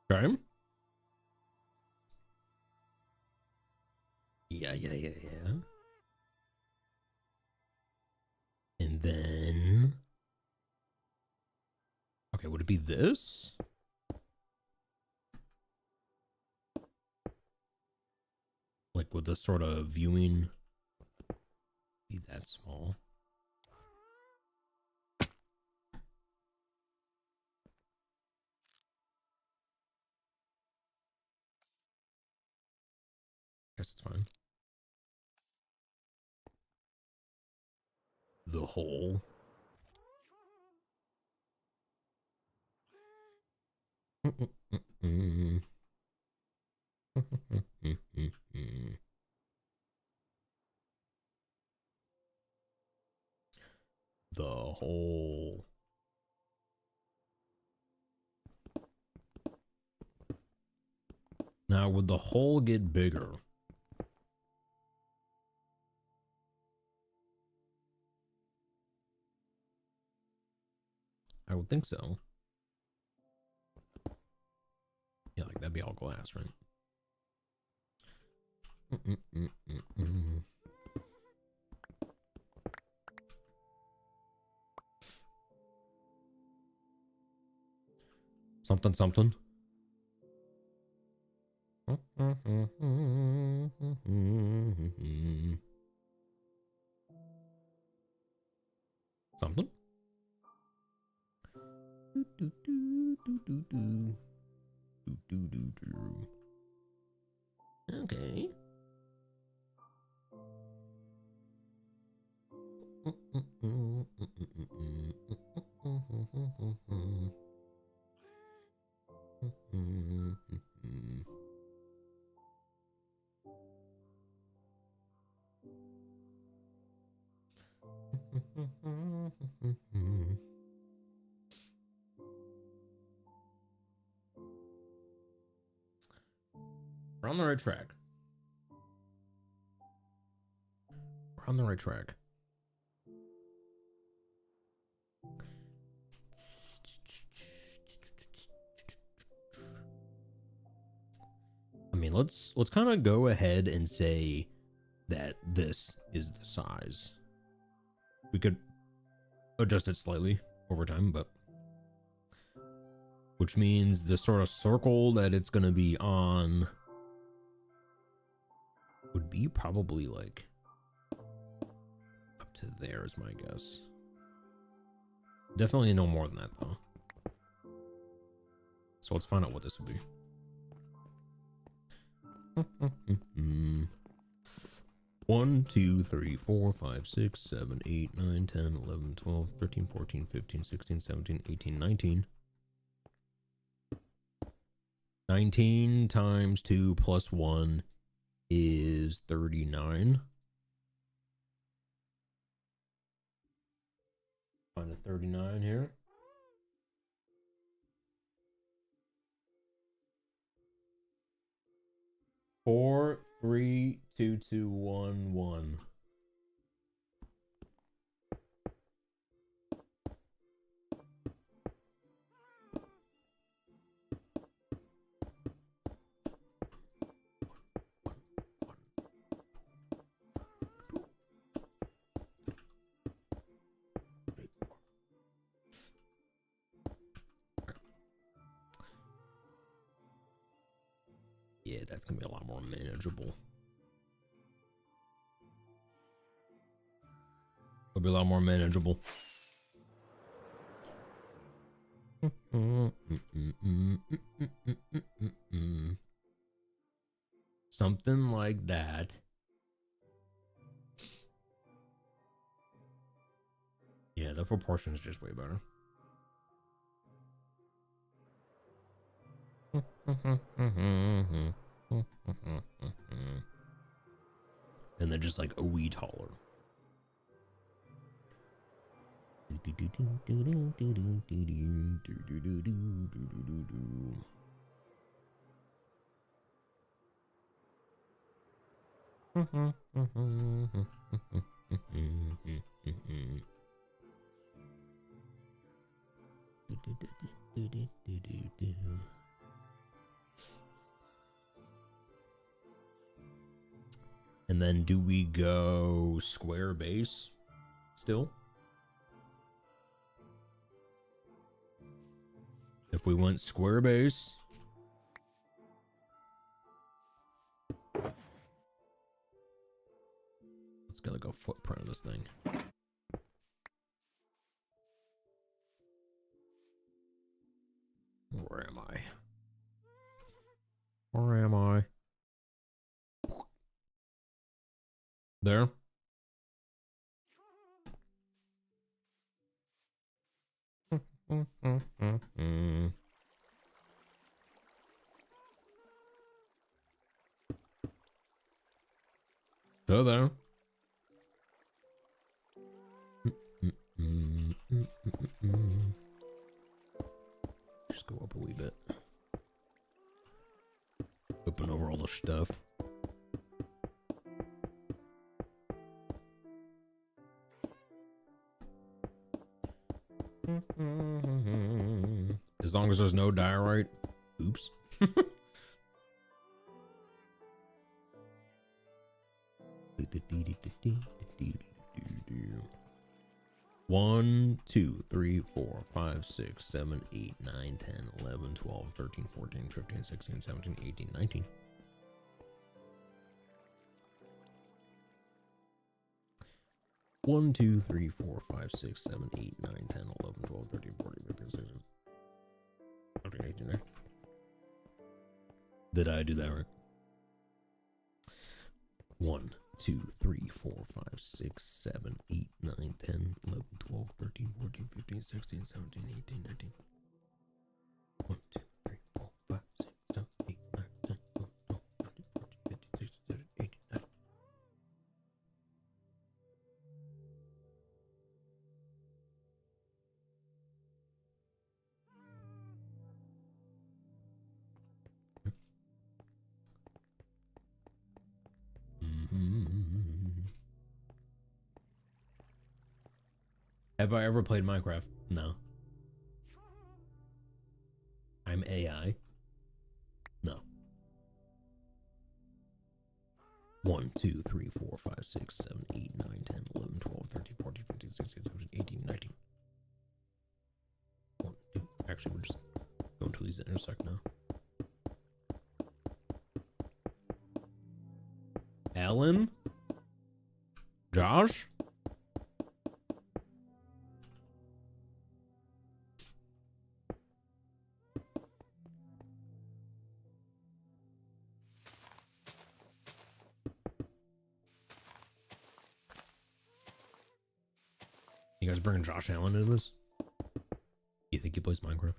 Okay. Yeah. And then, okay, would it be this? Like, would this sort of viewing be that small? Guess it's fine. The hole. The hole. Now, would the hole get bigger? I would think so. Yeah, like that'd be all glass, right? Something, something. Something. Okay. We're on the right track. We're on the right track. I mean, let's kind of go ahead and say that this is the size. We could adjust it slightly over time, but which means the sort of circle that it's going to be on would be probably like up to there is my guess. Definitely no more than that though. So let's find out what this would be. 1, 2, 3, 4, 5, 6, 7, 8, 9, 10, 11, 12, 13, 14, 15, 16, 17, 18, 19. 19 times 2 plus 1 is 39. Find a 39 here. 4, 3, 2, 2, 1, 1. Yeah, that's gonna be a lot more manageable. It'll be a lot more manageable. Something like that. Yeah, the proportion is just way better. And then just like a wee taller. And then do we go square base still? If we went square base, let's get like a footprint of this thing. Where am I? Where am I? There. So there. Just go up a wee bit. Open over all the stuff. As long as there's no diorite. Oops. One, 2, 3, 4, 5, 6, 7, 8, 9, 10, 11, 12, 13, 14, 15, 16, 17, 18, 19. One, 2, 3, 4, 5, 6, 7, 8, 9, 10, 11, 12, 13, 14, 15, 16, 17, 18, 19. Did I do that right? 1, 2, 3, 4, 5, 6, 7, 8, 9, 10, 11, 12, 13, 14, 15, 16, 17, 18, 19. 1, 2, 3, 4, 5, 6, 7, 8, 9, 10, 11, 12, 13, 14, 15, 16, 17, 18, 19. Have I ever played Minecraft? No. I'm AI? No. 1, 2, 3, 4, 5, 6, 7, 8, 9, 10, 11, 12, 13, 14, 15, 16, 17, 18, 19. 1, 2. Actually, we're just going to these intersect now. Alan? Josh? You guys bringing Josh Allen into this? You think he plays Minecraft?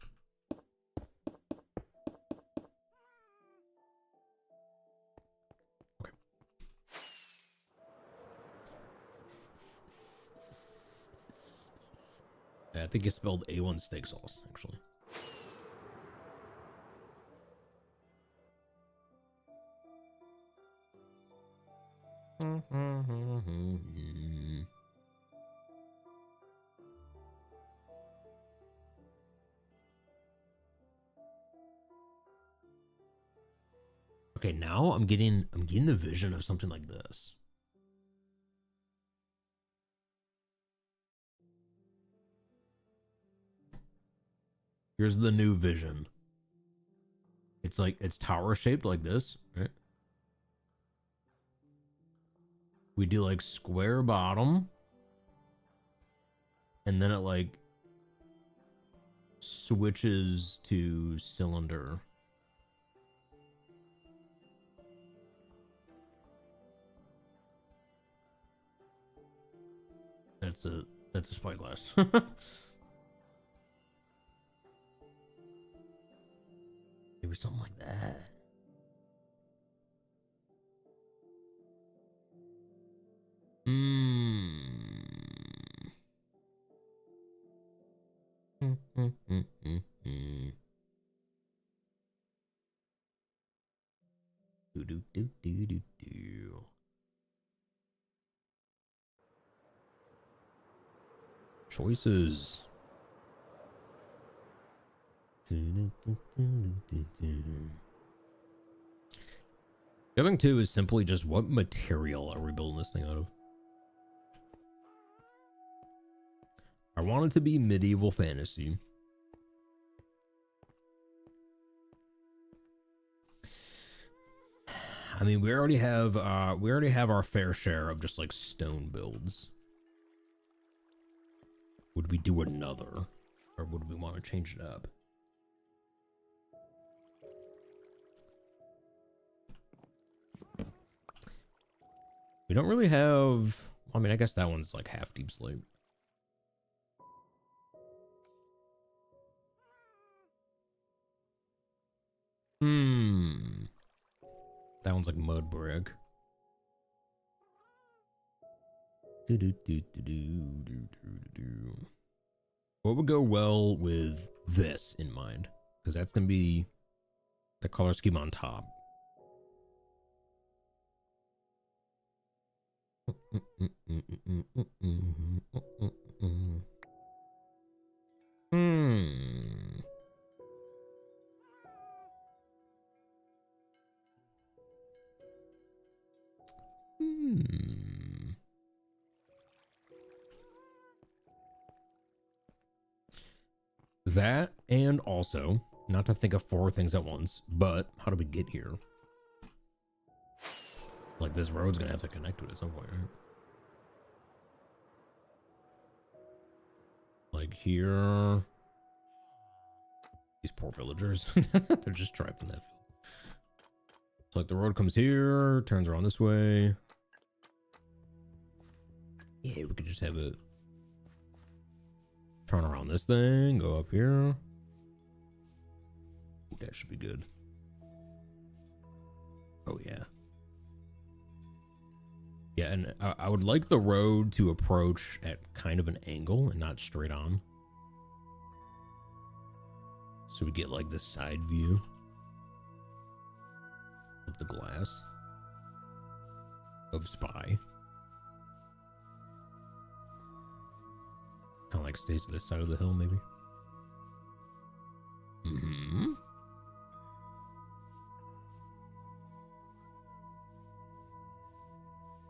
Okay. I think it's spelled A1 steak sauce, actually. Okay, now I'm getting the vision of something like this. Here's the new vision. It's like it's tower shaped like this, right? We do like square bottom, and then it like switches to cylinder. That's a spyglass. Maybe something like that. Do do do do do do. Choices. The other thing too is simply just what material are we building this thing out of? I want it to be medieval fantasy. I mean, we already have our fair share of just like stone builds. Would we do another, or would we want to change it up? We don't really have. I mean, I guess that one's like half deep slate. That one's like mud brick. What would go well with this in mind? Because that's gonna be the color scheme on top. That, and also, not to think of 4 things at once, but how do we get here? Like, this road's gonna have to connect to it at some point, right? Like here. These poor villagers. They're just trapped in that field. So like the road comes here, turns around this way. Yeah, we could just have it turn around this thing, go up here. Ooh, that should be good. Oh yeah. Yeah, and I would like the road to approach at kind of an angle and not straight on. So we get like the side view of the glass of Spy. Kind of like stays to this side of the hill, maybe.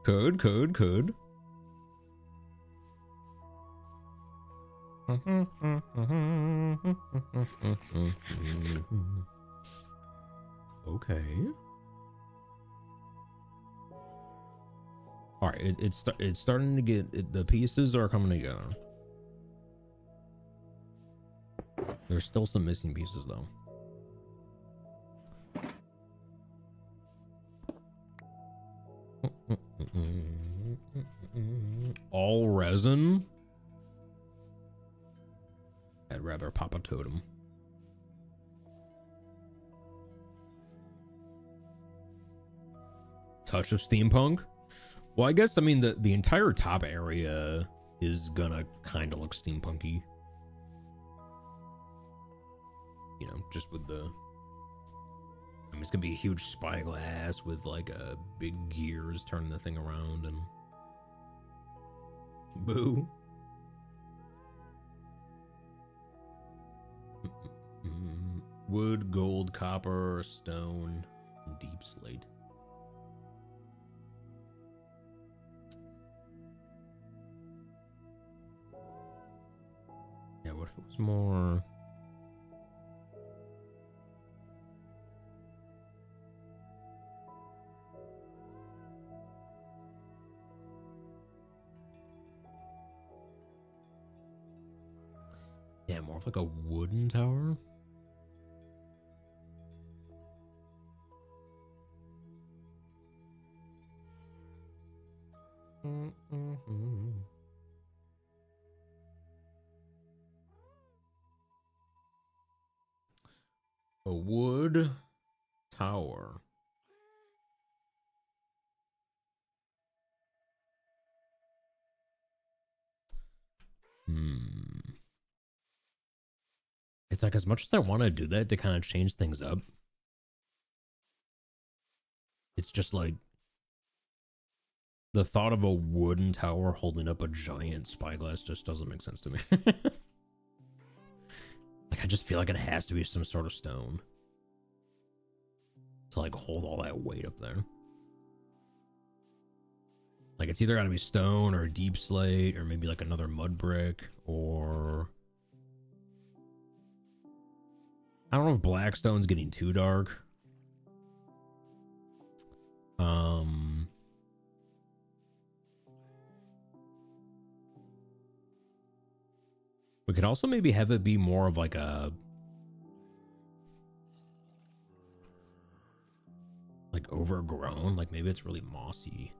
Could. Okay. All right, it's starting to get the pieces are coming together. There's still some missing pieces though. All resin? I'd rather pop a totem. Touch of steampunk? Well, I guess, I mean, the entire top area is gonna kind of look steampunky. You know, just with the... I mean, it's gonna be a huge spyglass with like a big gears turning the thing around and boo. Wood, gold, copper, stone, and deep slate. Yeah, what if it was more... Yeah, more of like a wooden tower. A wood tower. It's like, as much as I want to do that to kind of change things up, it's just like the thought of a wooden tower holding up a giant spyglass just doesn't make sense to me. Like, I just feel like it has to be some sort of stone to like hold all that weight up there. Like, it's either got to be stone or deep slate or maybe like another mud brick, or I don't know if blackstone's getting too dark. We could also maybe have it be more of like a overgrown, like maybe it's really mossy.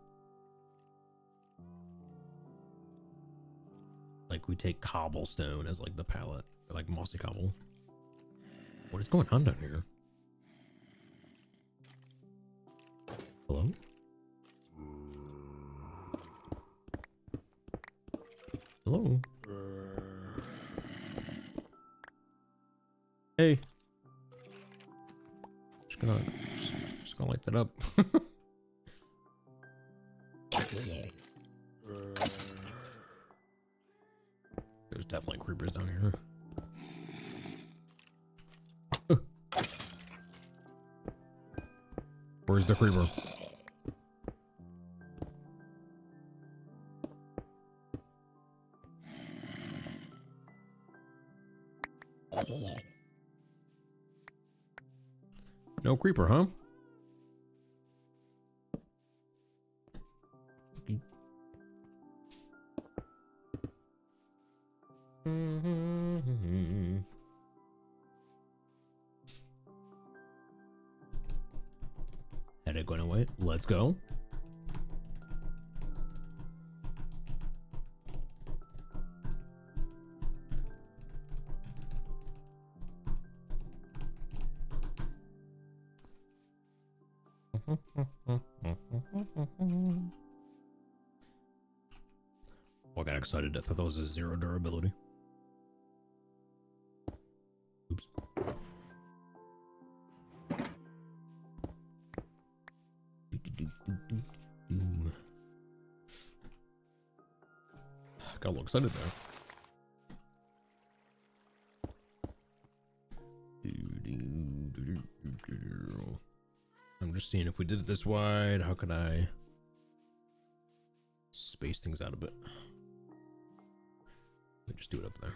Like we take cobblestone as like the palette, or like mossy cobble. What is going on down here? Hello? Hello? Hey. Just gonna light that up. There's definitely creepers down here. Where's the creeper? No creeper, huh? Headache going away. Let's go. I got excited. I thought that was a 0 durability. Oops. Got a little excited there. I'm just seeing if we did it this wide, how could I space things out a bit? Let me just do it up there.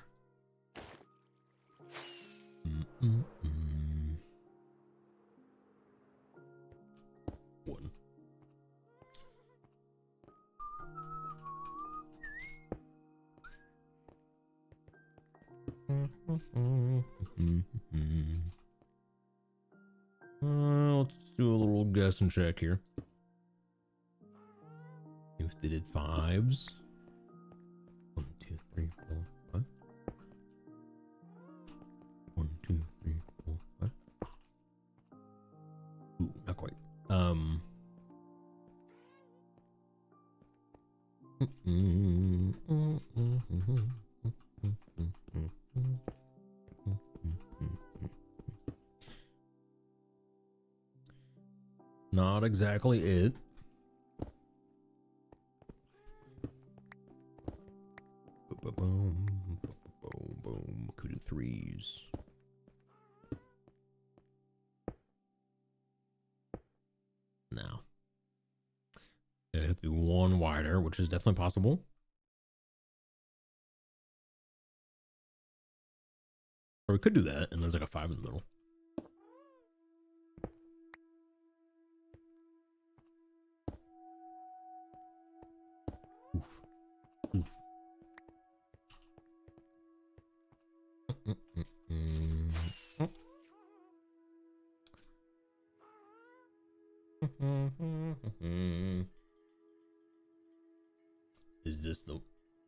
One. Let's do a little guess and check here. If they did 5s. 1, 2, 3, 4, 5. 1, 2, 3, 4, 5. Ooh, not quite. Not exactly it. Boom, boom, boom. Could do 3s. No. It has to be 1 wider, which is definitely possible. Or we could do that, and there's like a 5 in the middle. Oof.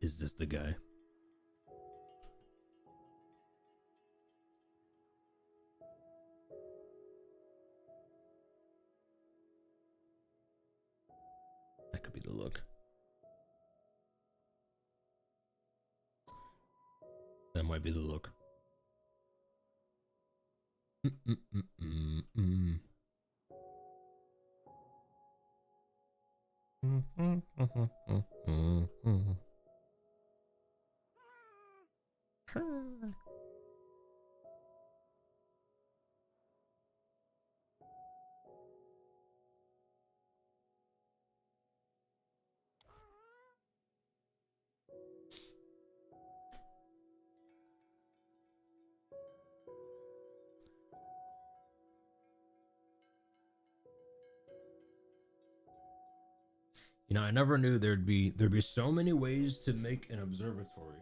Is this the guy? look. That might be the look. You know, I never knew there'd be so many ways to make an observatory.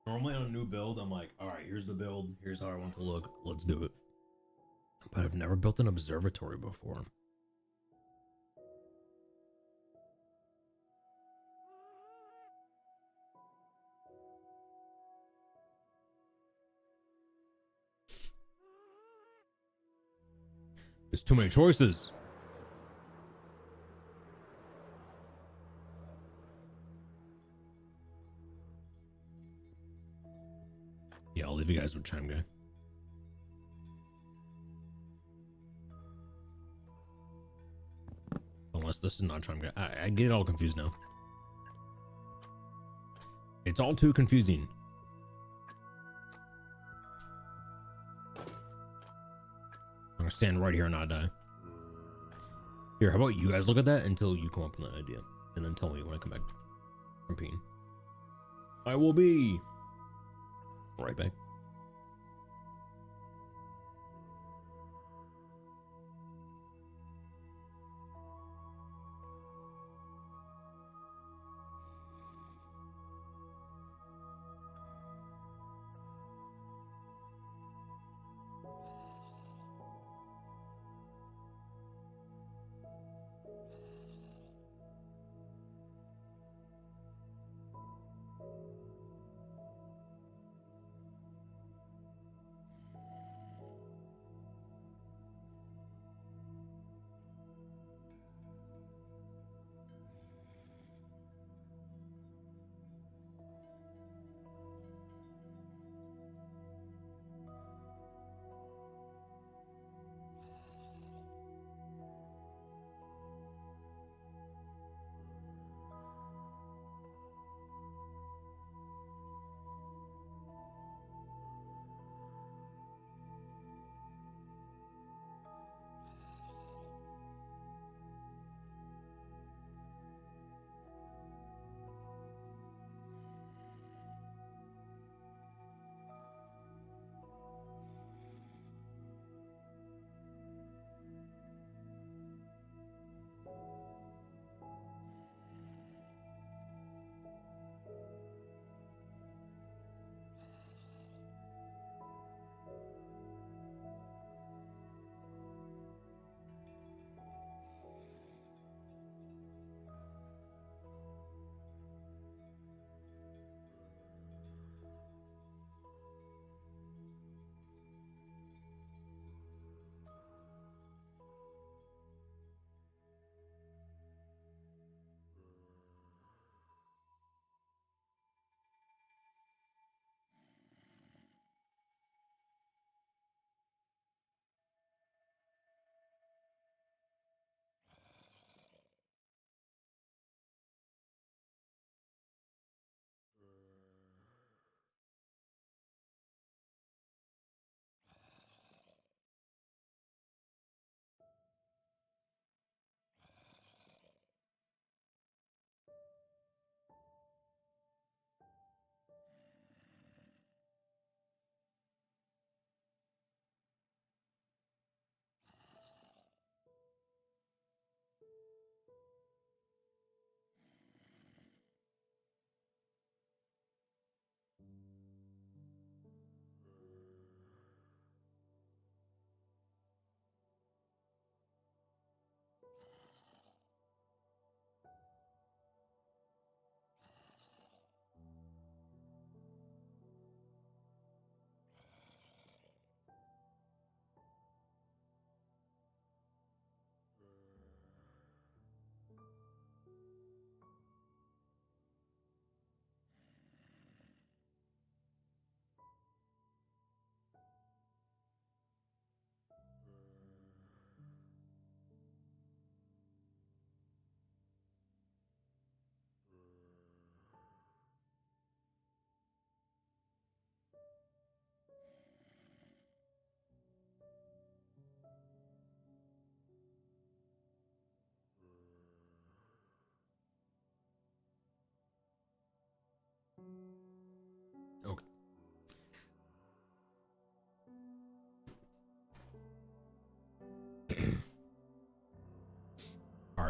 Normally on a new build, I'm like, all right, here's the build, here's how I want to look, let's do it. But I've never built an observatory before. There's too many choices. Yeah, I'll leave you guys with Chime Guy. Unless this is not Chime Guy. I get it all confused now. It's all too confusing. I'm gonna stand right here and not die. Here, how about you guys look at that until you come up with an idea, and then tell me when I come back from peeing. I will be right back.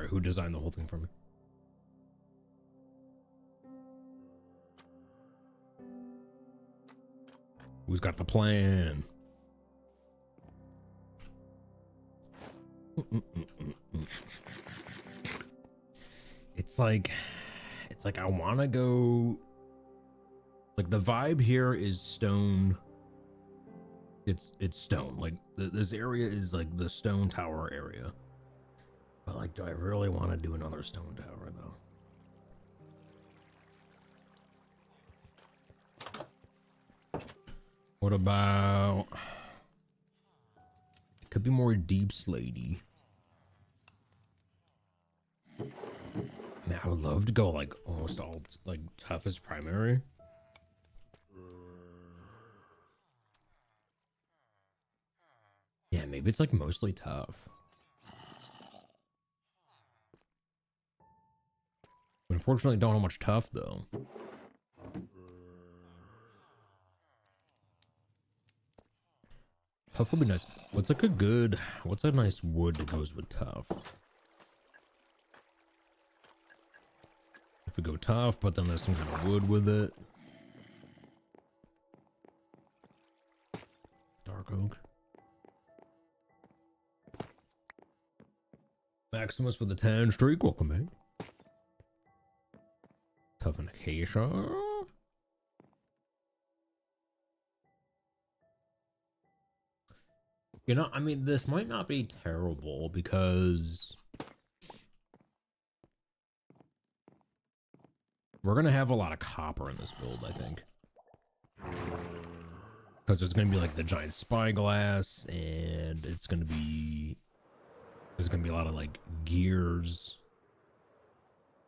All right, who designed the whole thing for me? Who's got the plan? It's like I want to go. Like the vibe here is stone. It's stone. Like this area is like the stone tower area. But like, do I really want to do another stone tower though? What about? It could be more deep slatey. Man, I would love to go like almost all like toughest primary. Yeah, maybe it's like mostly tough. Unfortunately, don't have much tough though. Tough would be nice. What's a nice wood that goes with tough? If we go tough, but then there's some kind of wood with it. Dark oak. Maximus with a 10 streak, welcome back. Tough and acacia. You know, I mean, this might not be terrible because we're gonna have a lot of copper in this build, I think. Because there's gonna be like the giant spyglass, and there's gonna be a lot of like gears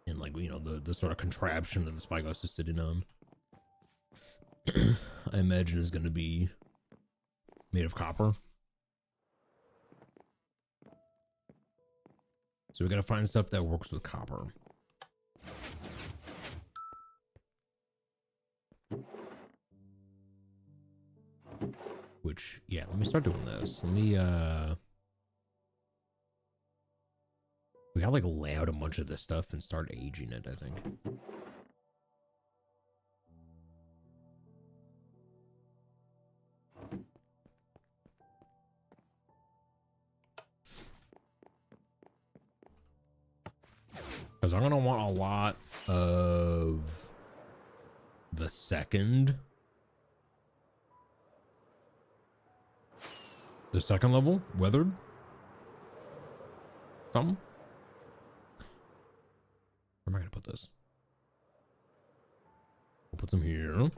and like, you know, the sort of contraption that the spyglass is sitting on. I imagine is gonna be made of copper. So we gotta find stuff that works with copper. Which, yeah, let me start doing this. Let me, we gotta like lay out a bunch of this stuff and start aging it, I think. Because I'm gonna want a lot of the second level weathered something. Where am I gonna put this? We'll put some here.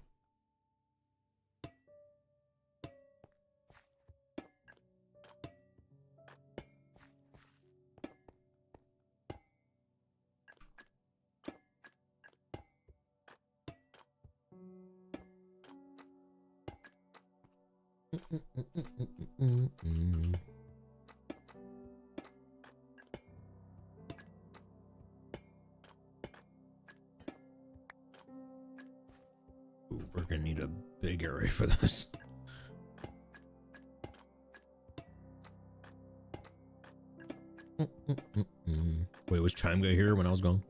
Ooh, we're gonna need a big area for this. Wait, was Chime Guy here when I was gone?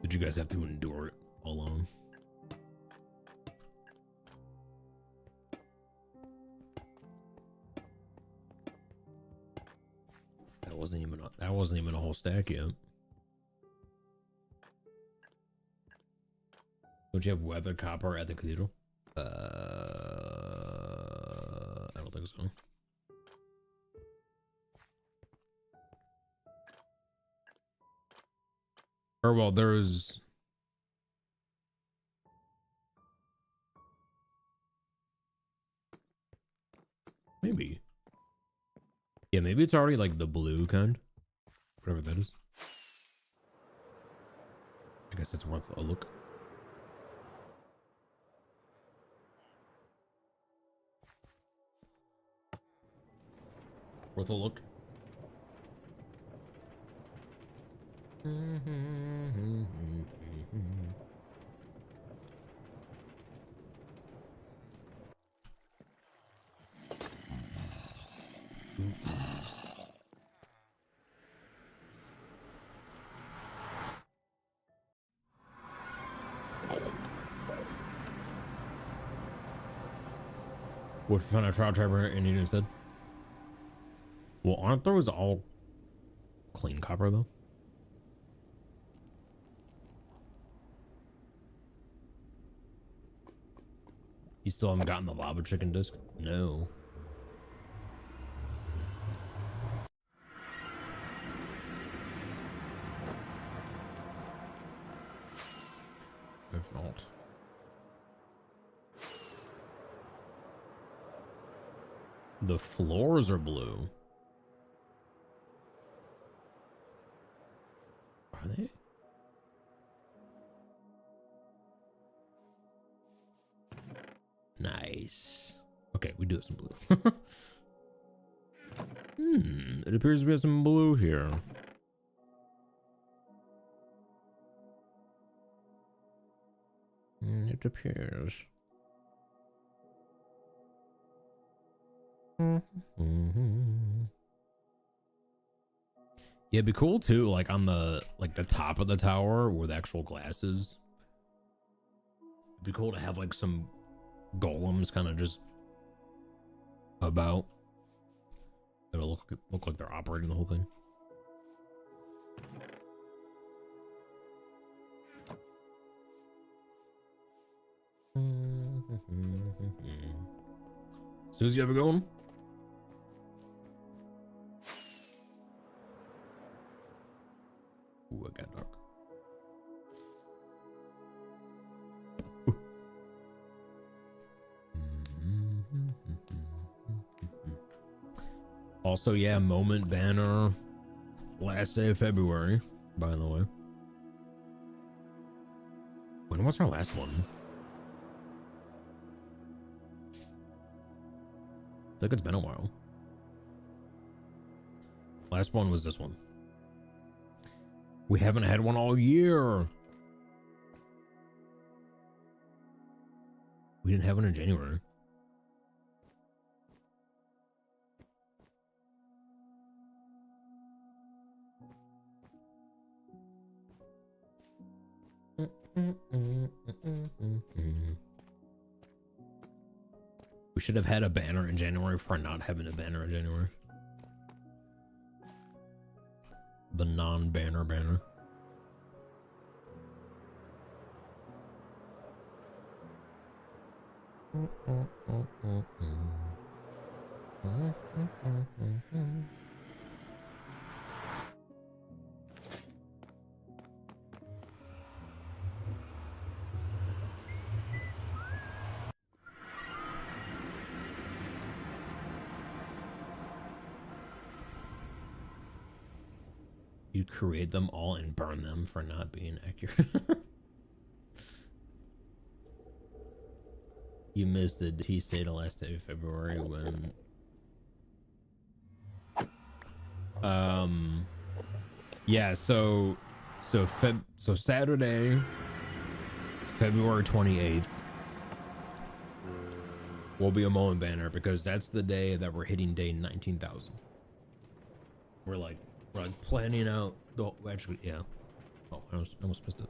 Did you guys have to endure it alone? That wasn't even a whole stack yet. Don't you have weathered copper at the cathedral? I don't think so. Or well, there's maybe. Yeah, maybe it's already like the blue kind. Whatever that is. I guess it's worth a look. Worth a look. What if you found a trial trapper and you instead? Well, aren't those all clean copper though? You still haven't gotten the lava chicken disc? No. If not. The floors are blue. Are they? Nice. Okay, we do have some blue. It appears we have some blue here. It appears. Yeah, it'd be cool too, like on the top of the tower where the actual glass is. It'd be cool to have like some golems kind of just about. It'll look like they're operating the whole thing. Susie, ever going? Ooh, it got dark. Also, yeah, Moment banner. Last day of February, by the way. When was our last one? I think it's been a while. Last one was this one. We haven't had one all year. We didn't have one in January. We should have had a banner in January for not having a banner in January. The non-banner banner. You create them all and burn them for not being accurate. You missed it. He say the last day of February when yeah, so Saturday, February 28th will be a Moment banner because that's the day that we're hitting day 19,000. We're planning out the actually, yeah. Oh, I almost missed it.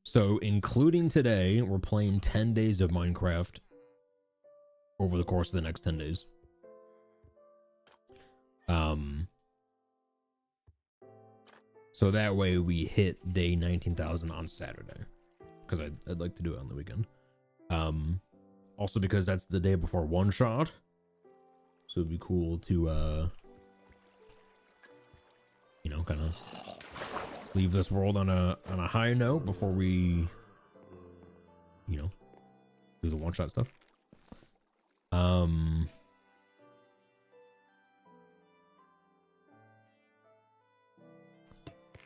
So including today, we're playing 10 days of Minecraft over the course of the next 10 days. So that way we hit day 19,000 on Saturday, because I'd like to do it on the weekend. Also because that's the day before One Shot, so it'd be cool to you know, kind of leave this world on a high note before we, you know, do the One Shot stuff.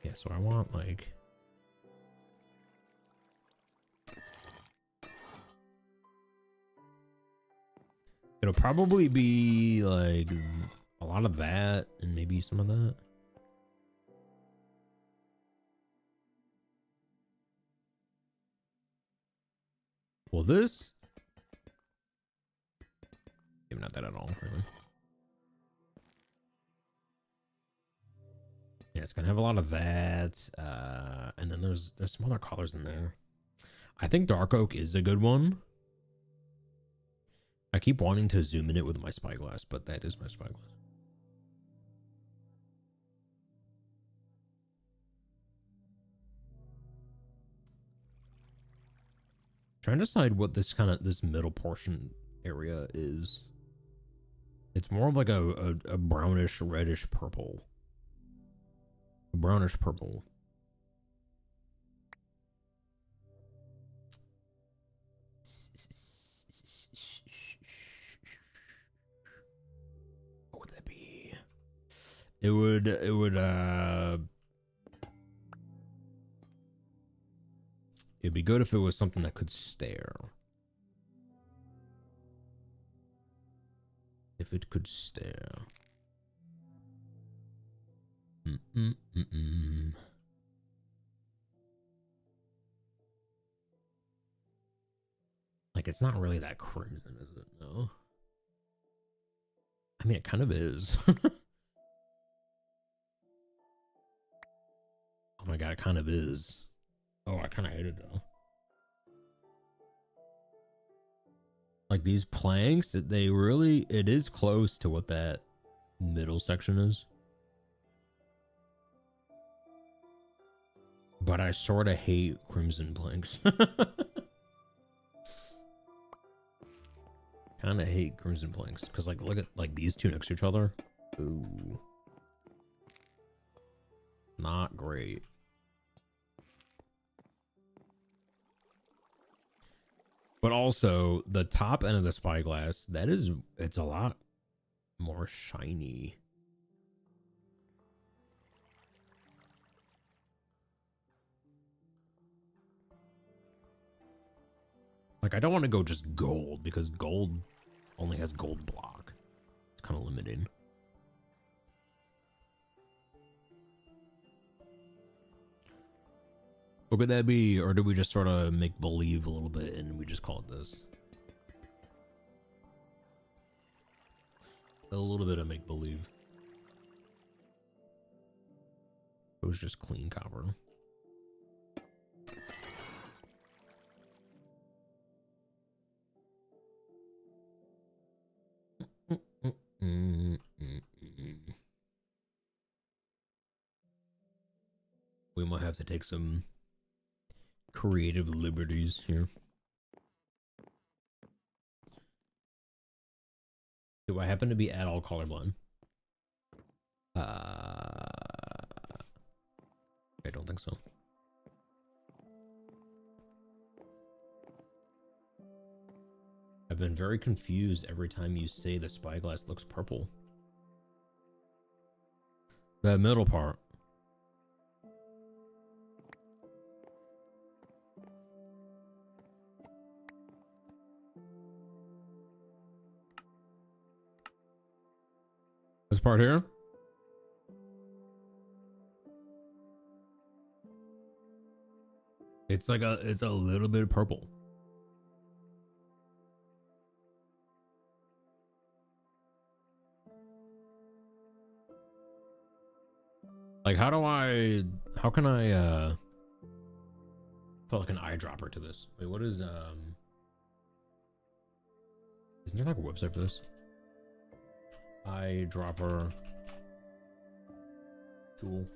Yeah, so I want like it'll probably be like a lot of that and maybe some of that. Well, this maybe not that at all, really. Yeah, it's gonna have a lot of that, and then there's some other colors in there. I think Dark Oak is a good one. I keep wanting to zoom in it with my spyglass, but that is my spyglass. Trying to decide what this this middle portion area is. It's more of like a brownish, reddish purple. A brownish purple. What would that be? It would it'd be good if it was something that could stare. If it could stare. Like, it's not really that crimson, is it? No. I mean, it kind of is. Oh my god, it kind of is. Oh, I kind of hate it though. Like these planks, they really, it is close to what that middle section is. But I sort of hate crimson planks. Kind of hate crimson planks because, like, look at like these two next to each other. Ooh, not great. But also the top end of the spyglass, it's a lot more shiny. Like, I don't want to go just gold because gold only has gold block. It's kind of limited. What could that be? Or do we just sort of make believe a little bit and we just call it this? A little bit of make believe. It was just clean copper. We might have to take some creative liberties here. Do I happen to be at all colorblind? I don't think so. I've been very confused every time you say the spyglass looks purple. That middle part. This part here? It's like it's a little bit purple. Like, how can I put like an eyedropper to this? Wait, what is isn't there like a website for this? Eyedropper tool.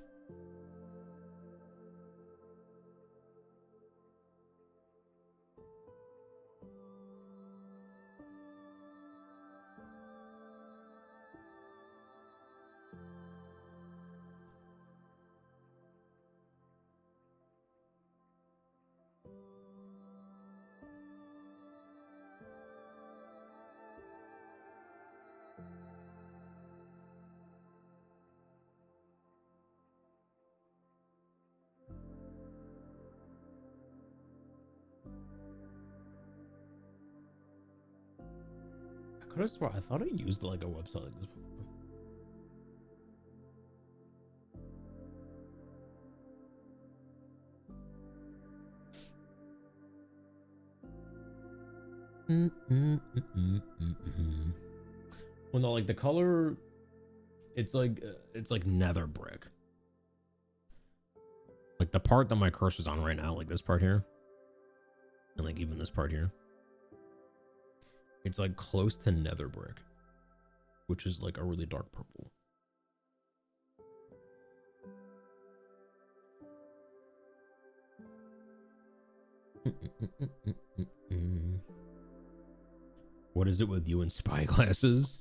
I could have sworn I thought I used like a website like this before. Well, no, like the color, it's like nether brick. Like the part that my cursor's on right now, like this part here, and like even this part here, It's like close to nether brick, which is like a really dark purple. What is it with you and spyglasses?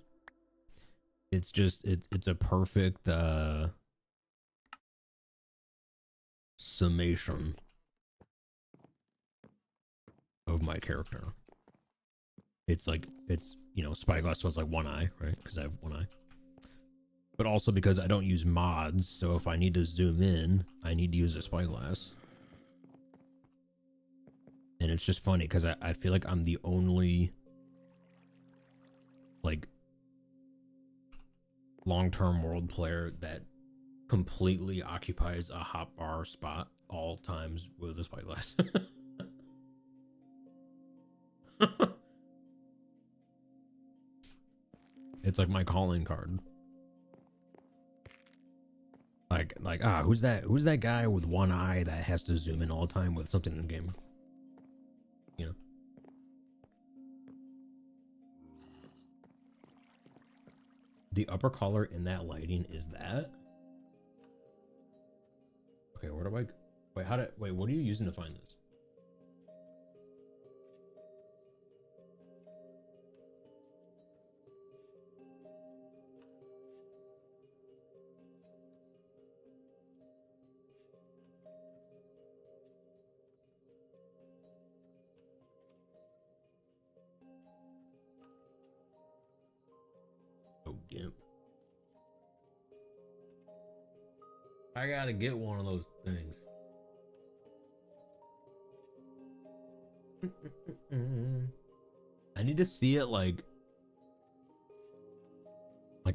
It's just it's a perfect summation of my character. It's like, it's, you know, spyglass, so it's like one eye, right? Because I have one eye. But also because I don't use mods, so if I need to zoom in, I need to use a spyglass. And it's just funny because I feel like I'm the only like long-term world player that completely occupies a hotbar spot all times with a spyglass. It's like my calling card. Like who's that guy with one eye that has to zoom in all the time with something in the game? You know. The upper color in that lighting is that? Okay, where do I wait, what are you using to find this? Oh, GIMP. I gotta get one of those things. I need to see it like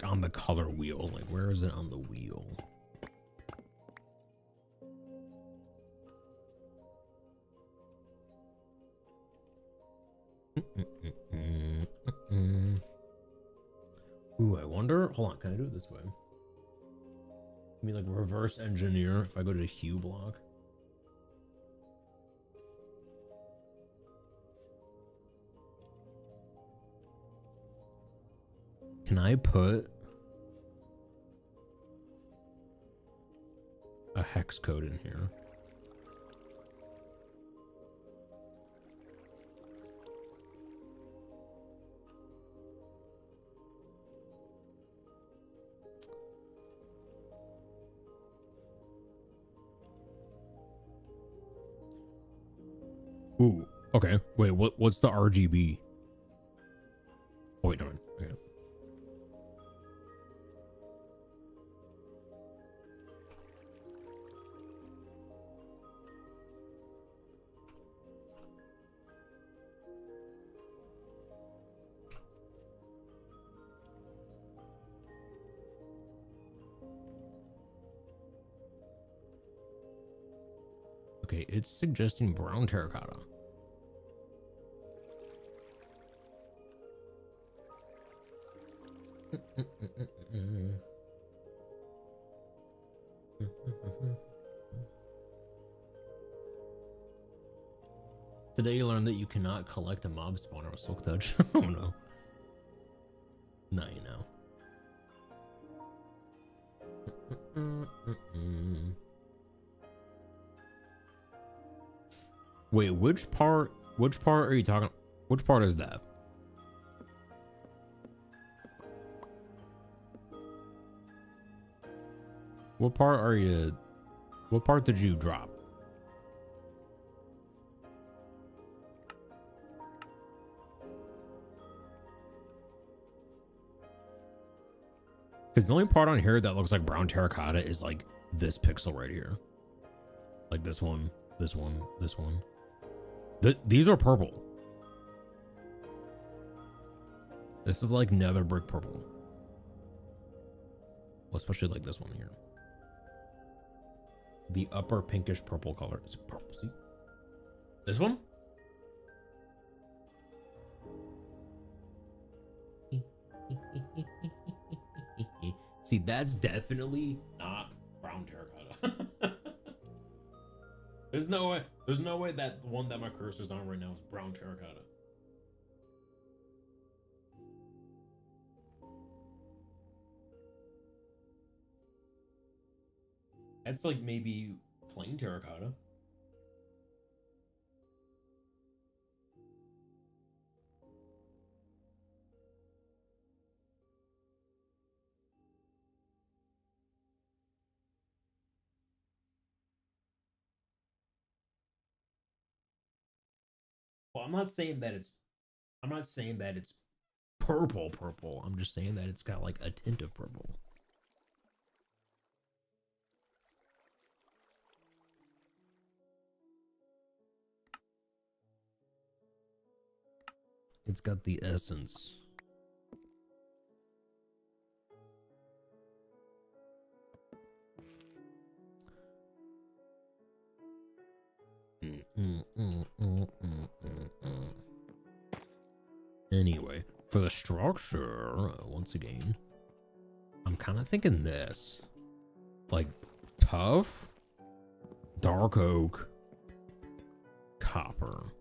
on the color wheel. Like, where is it on the wheel? Ooh, I wonder. Hold on, can I do it this way? I mean, like reverse engineer if I go to the hue block. Can I put a hex code in here? Ooh, okay. Wait, what's the RGB? Oh, wait, no. Okay. Okay, it's suggesting brown terracotta. Today you learned that you cannot collect a mob spawner with Silk Touch. Oh no. Now you know. Wait, which part are you talking? Which part is that? What part did you drop? Because the only part on here that looks like brown terracotta is like this pixel right here. Like this one, this one, this one. These are purple. This is like nether brick purple. Well, especially like this one here. The upper pinkish purple color is purple. See? This one? See, that's definitely not brown terracotta. There's no way that one that my cursor's on right now is brown terracotta. That's like maybe plain terracotta. Well, I'm not saying that it's purple. I'm just saying that it's got like a tint of purple. It's got the essence. Anyway, for the structure, once again, I'm kind of thinking this. Like, tough, dark oak, copper.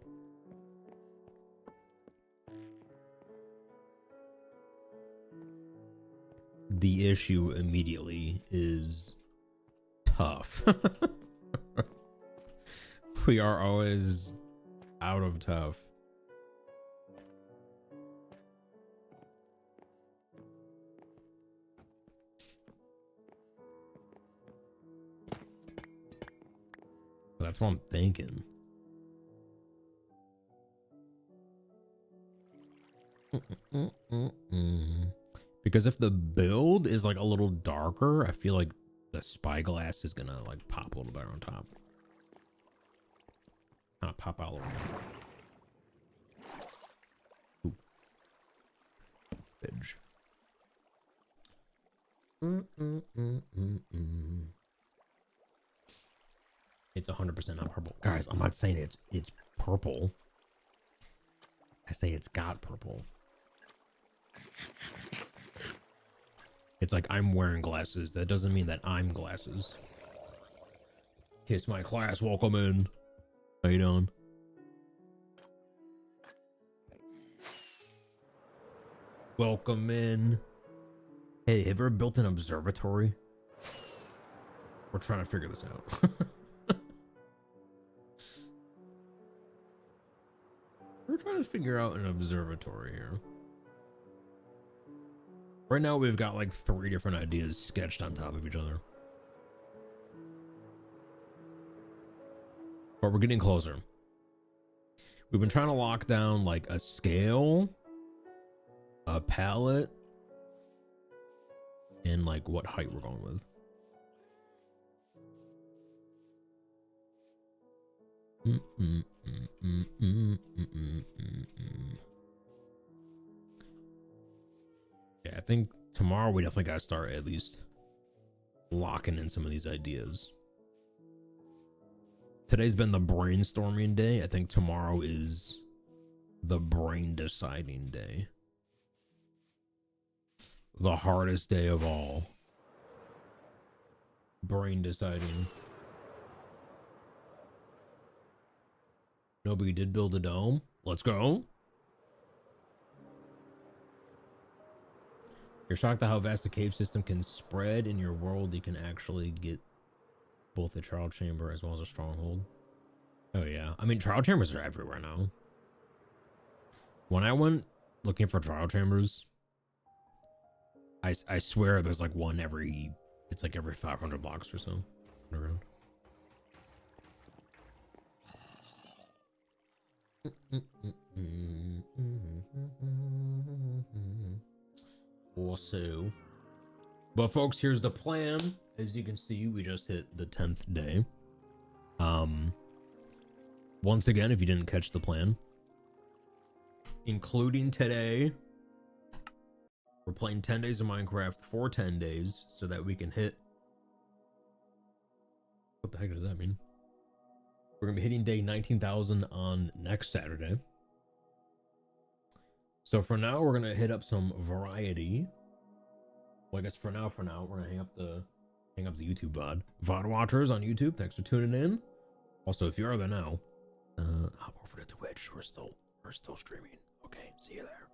The issue immediately is tough. We are always out of tough. That's what I'm thinking. Because if the build is like a little darker, I feel like the spyglass is gonna like pop a little better on top. Not pop out a little more. Edge. It's 100% not purple. Guys, I'm not saying it's purple. I say it's got purple. It's like I'm wearing glasses. That doesn't mean that I'm glasses. Kiss my class, welcome in. How you doing? Welcome in. Hey, have you ever built an observatory? We're trying to figure this out. We're trying to figure out an observatory here. Right now, we've got like 3 different ideas sketched on top of each other. But we're getting closer. We've been trying to lock down like a scale, a palette, and like what height we're going with. Yeah, I think tomorrow we definitely gotta start at least locking in some of these ideas. Today's been the brainstorming day. I think tomorrow is the brain deciding day. The hardest day of all. Brain deciding. Nobody did build a dome. Let's go. You're shocked at how vast the cave system can spread in your world. You can actually get both a trial chamber as well as a stronghold. Oh yeah, I mean trial chambers are everywhere now. When I went looking for trial chambers, I swear there's like one every, it's like every 500 blocks or so around. Also, but folks, here's the plan. As you can see, we just hit the 10th day. Once again, if you didn't catch the plan, including today, we're playing 10 days of Minecraft for 10 days so that we can hit, what the heck does that mean? We're gonna be hitting day 19,000 on next Saturday. So for now, we're gonna hit up some variety. Well, I guess for now, we're gonna hang up the YouTube VOD watchers on YouTube. Thanks for tuning in. Also, if you are there now, hop over to Twitch. We're still streaming. Okay, see you there.